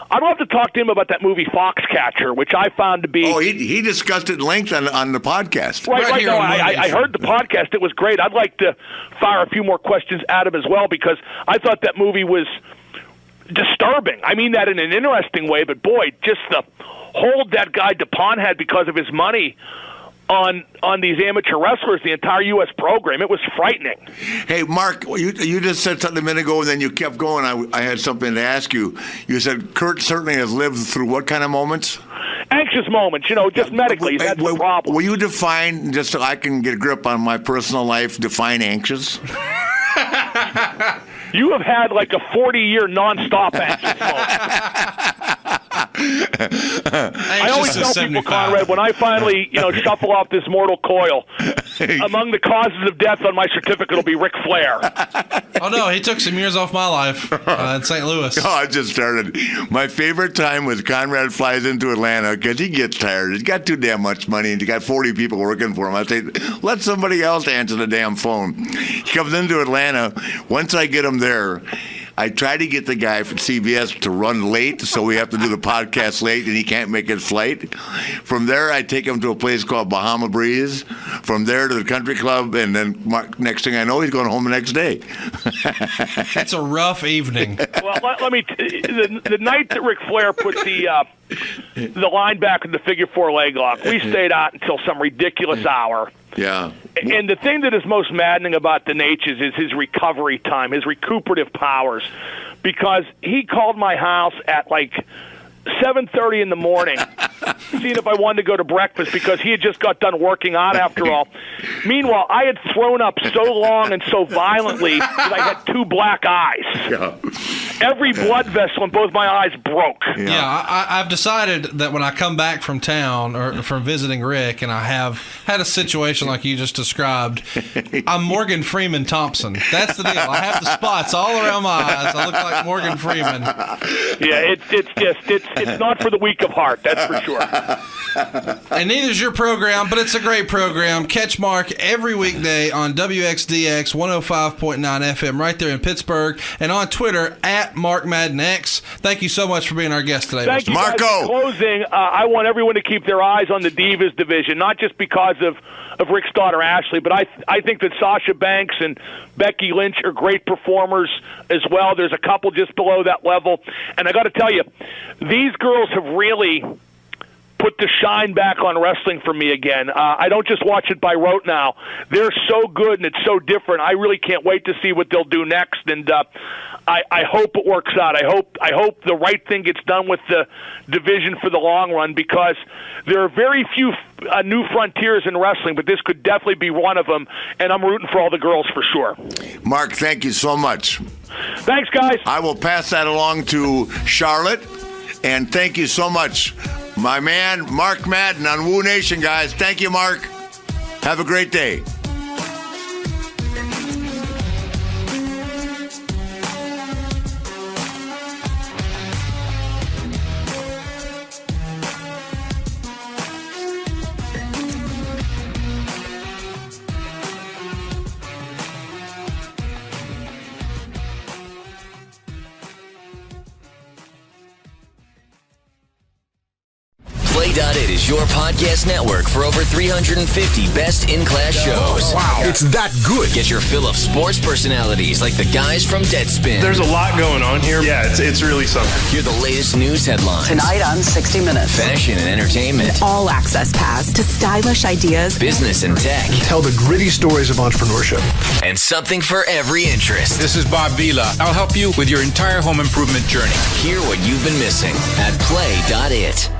I'd love to talk to him about that movie Foxcatcher, which I found to be... Oh, he discussed it at length on the podcast. Right. No, I heard the podcast. It was great. I'd like to fire a few more questions at him as well because I thought that movie was disturbing. I mean that in an interesting way, but boy, just the hold that guy DuPont had because of his money on these amateur wrestlers, the entire U.S. program. It was frightening. Hey, Mark, you just said something a minute ago, and then you kept going. I had something to ask you. You said Kurt certainly has lived through what kind of moments? Anxious moments, just medically. That's the problem. Will you define, just so I can get a grip on my personal life, define anxious? You have had like a 40-year nonstop anxious moment. I always tell people, Conrad, when I finally, shuffle off this mortal coil, among the causes of death on my certificate will be Ric Flair. Oh, no, he took some years off my life in St. Louis. Oh, I just started. My favorite time was Conrad flies into Atlanta because he gets tired. He's got too damn much money, and he's got 40 people working for him. I say, let somebody else answer the damn phone. He comes into Atlanta. Once I get him there, I try to get the guy from CBS to run late, so we have to do the podcast late, and he can't make his flight. From there, I take him to a place called Bahama Breeze. From there to the country club, and then next thing I know, he's going home the next day. It's a rough evening. Well, let me the night that Ric Flair put the line back in the figure 4 leg lock, we stayed out until some ridiculous hour. Yeah. And the thing that is most maddening about the Natchez is his recovery time, his recuperative powers, because he called my house at like 7:30 in the morning, seeing if I wanted to go to breakfast because he had just got done working out after all. Meanwhile, I had thrown up so long and so violently that I had 2 black eyes. Yeah. Every blood vessel in both my eyes broke. Yeah, I've decided that when I come back from town or from visiting Rick and I have had a situation like you just described, I'm Morgan Freeman Thompson. That's the deal. I have the spots all around my eyes. I look like Morgan Freeman. Yeah, it's not for the weak of heart, that's for sure. And neither is your program, but it's a great program. Catch Mark every weekday on WXDX 105.9 FM right there in Pittsburgh and on Twitter at Mark Madden X. Thank you so much for being our guest today, Thank Mr. you, Marco. Guys. In closing, I want everyone to keep their eyes on the Divas division, not just because of Rick's daughter Ashley, but I think that Sasha Banks and Becky Lynch are great performers as well. There's a couple just below that level. And I got to tell you, these girls have really put the shine back on wrestling for me again. I don't just watch it by rote now. They're so good and it's so different. I really can't wait to see what they'll do next, and I hope it works out. I hope the right thing gets done with the division for the long run, because there are very few new frontiers in wrestling, but this could definitely be one of them, and I'm rooting for all the girls for sure. Mark, thank you so much. Thanks, guys. I will pass that along to Charlotte, and thank you so much. My man, Mark Madden on WOOOOO Nation, guys. Thank you, Mark. Have a great day. Play.it is your podcast network for over 350 best in-class shows. Wow. It's that good. Get your fill of sports personalities like the guys from Deadspin. There's a lot going on here. Yeah, it's really something. Hear the latest news headlines. Tonight on 60 Minutes. Fashion and entertainment. All access pass to stylish ideas. Business and tech. Tell the gritty stories of entrepreneurship. And something for every interest. This is Bob Vila. I'll help you with your entire home improvement journey. Hear what you've been missing at Play.it.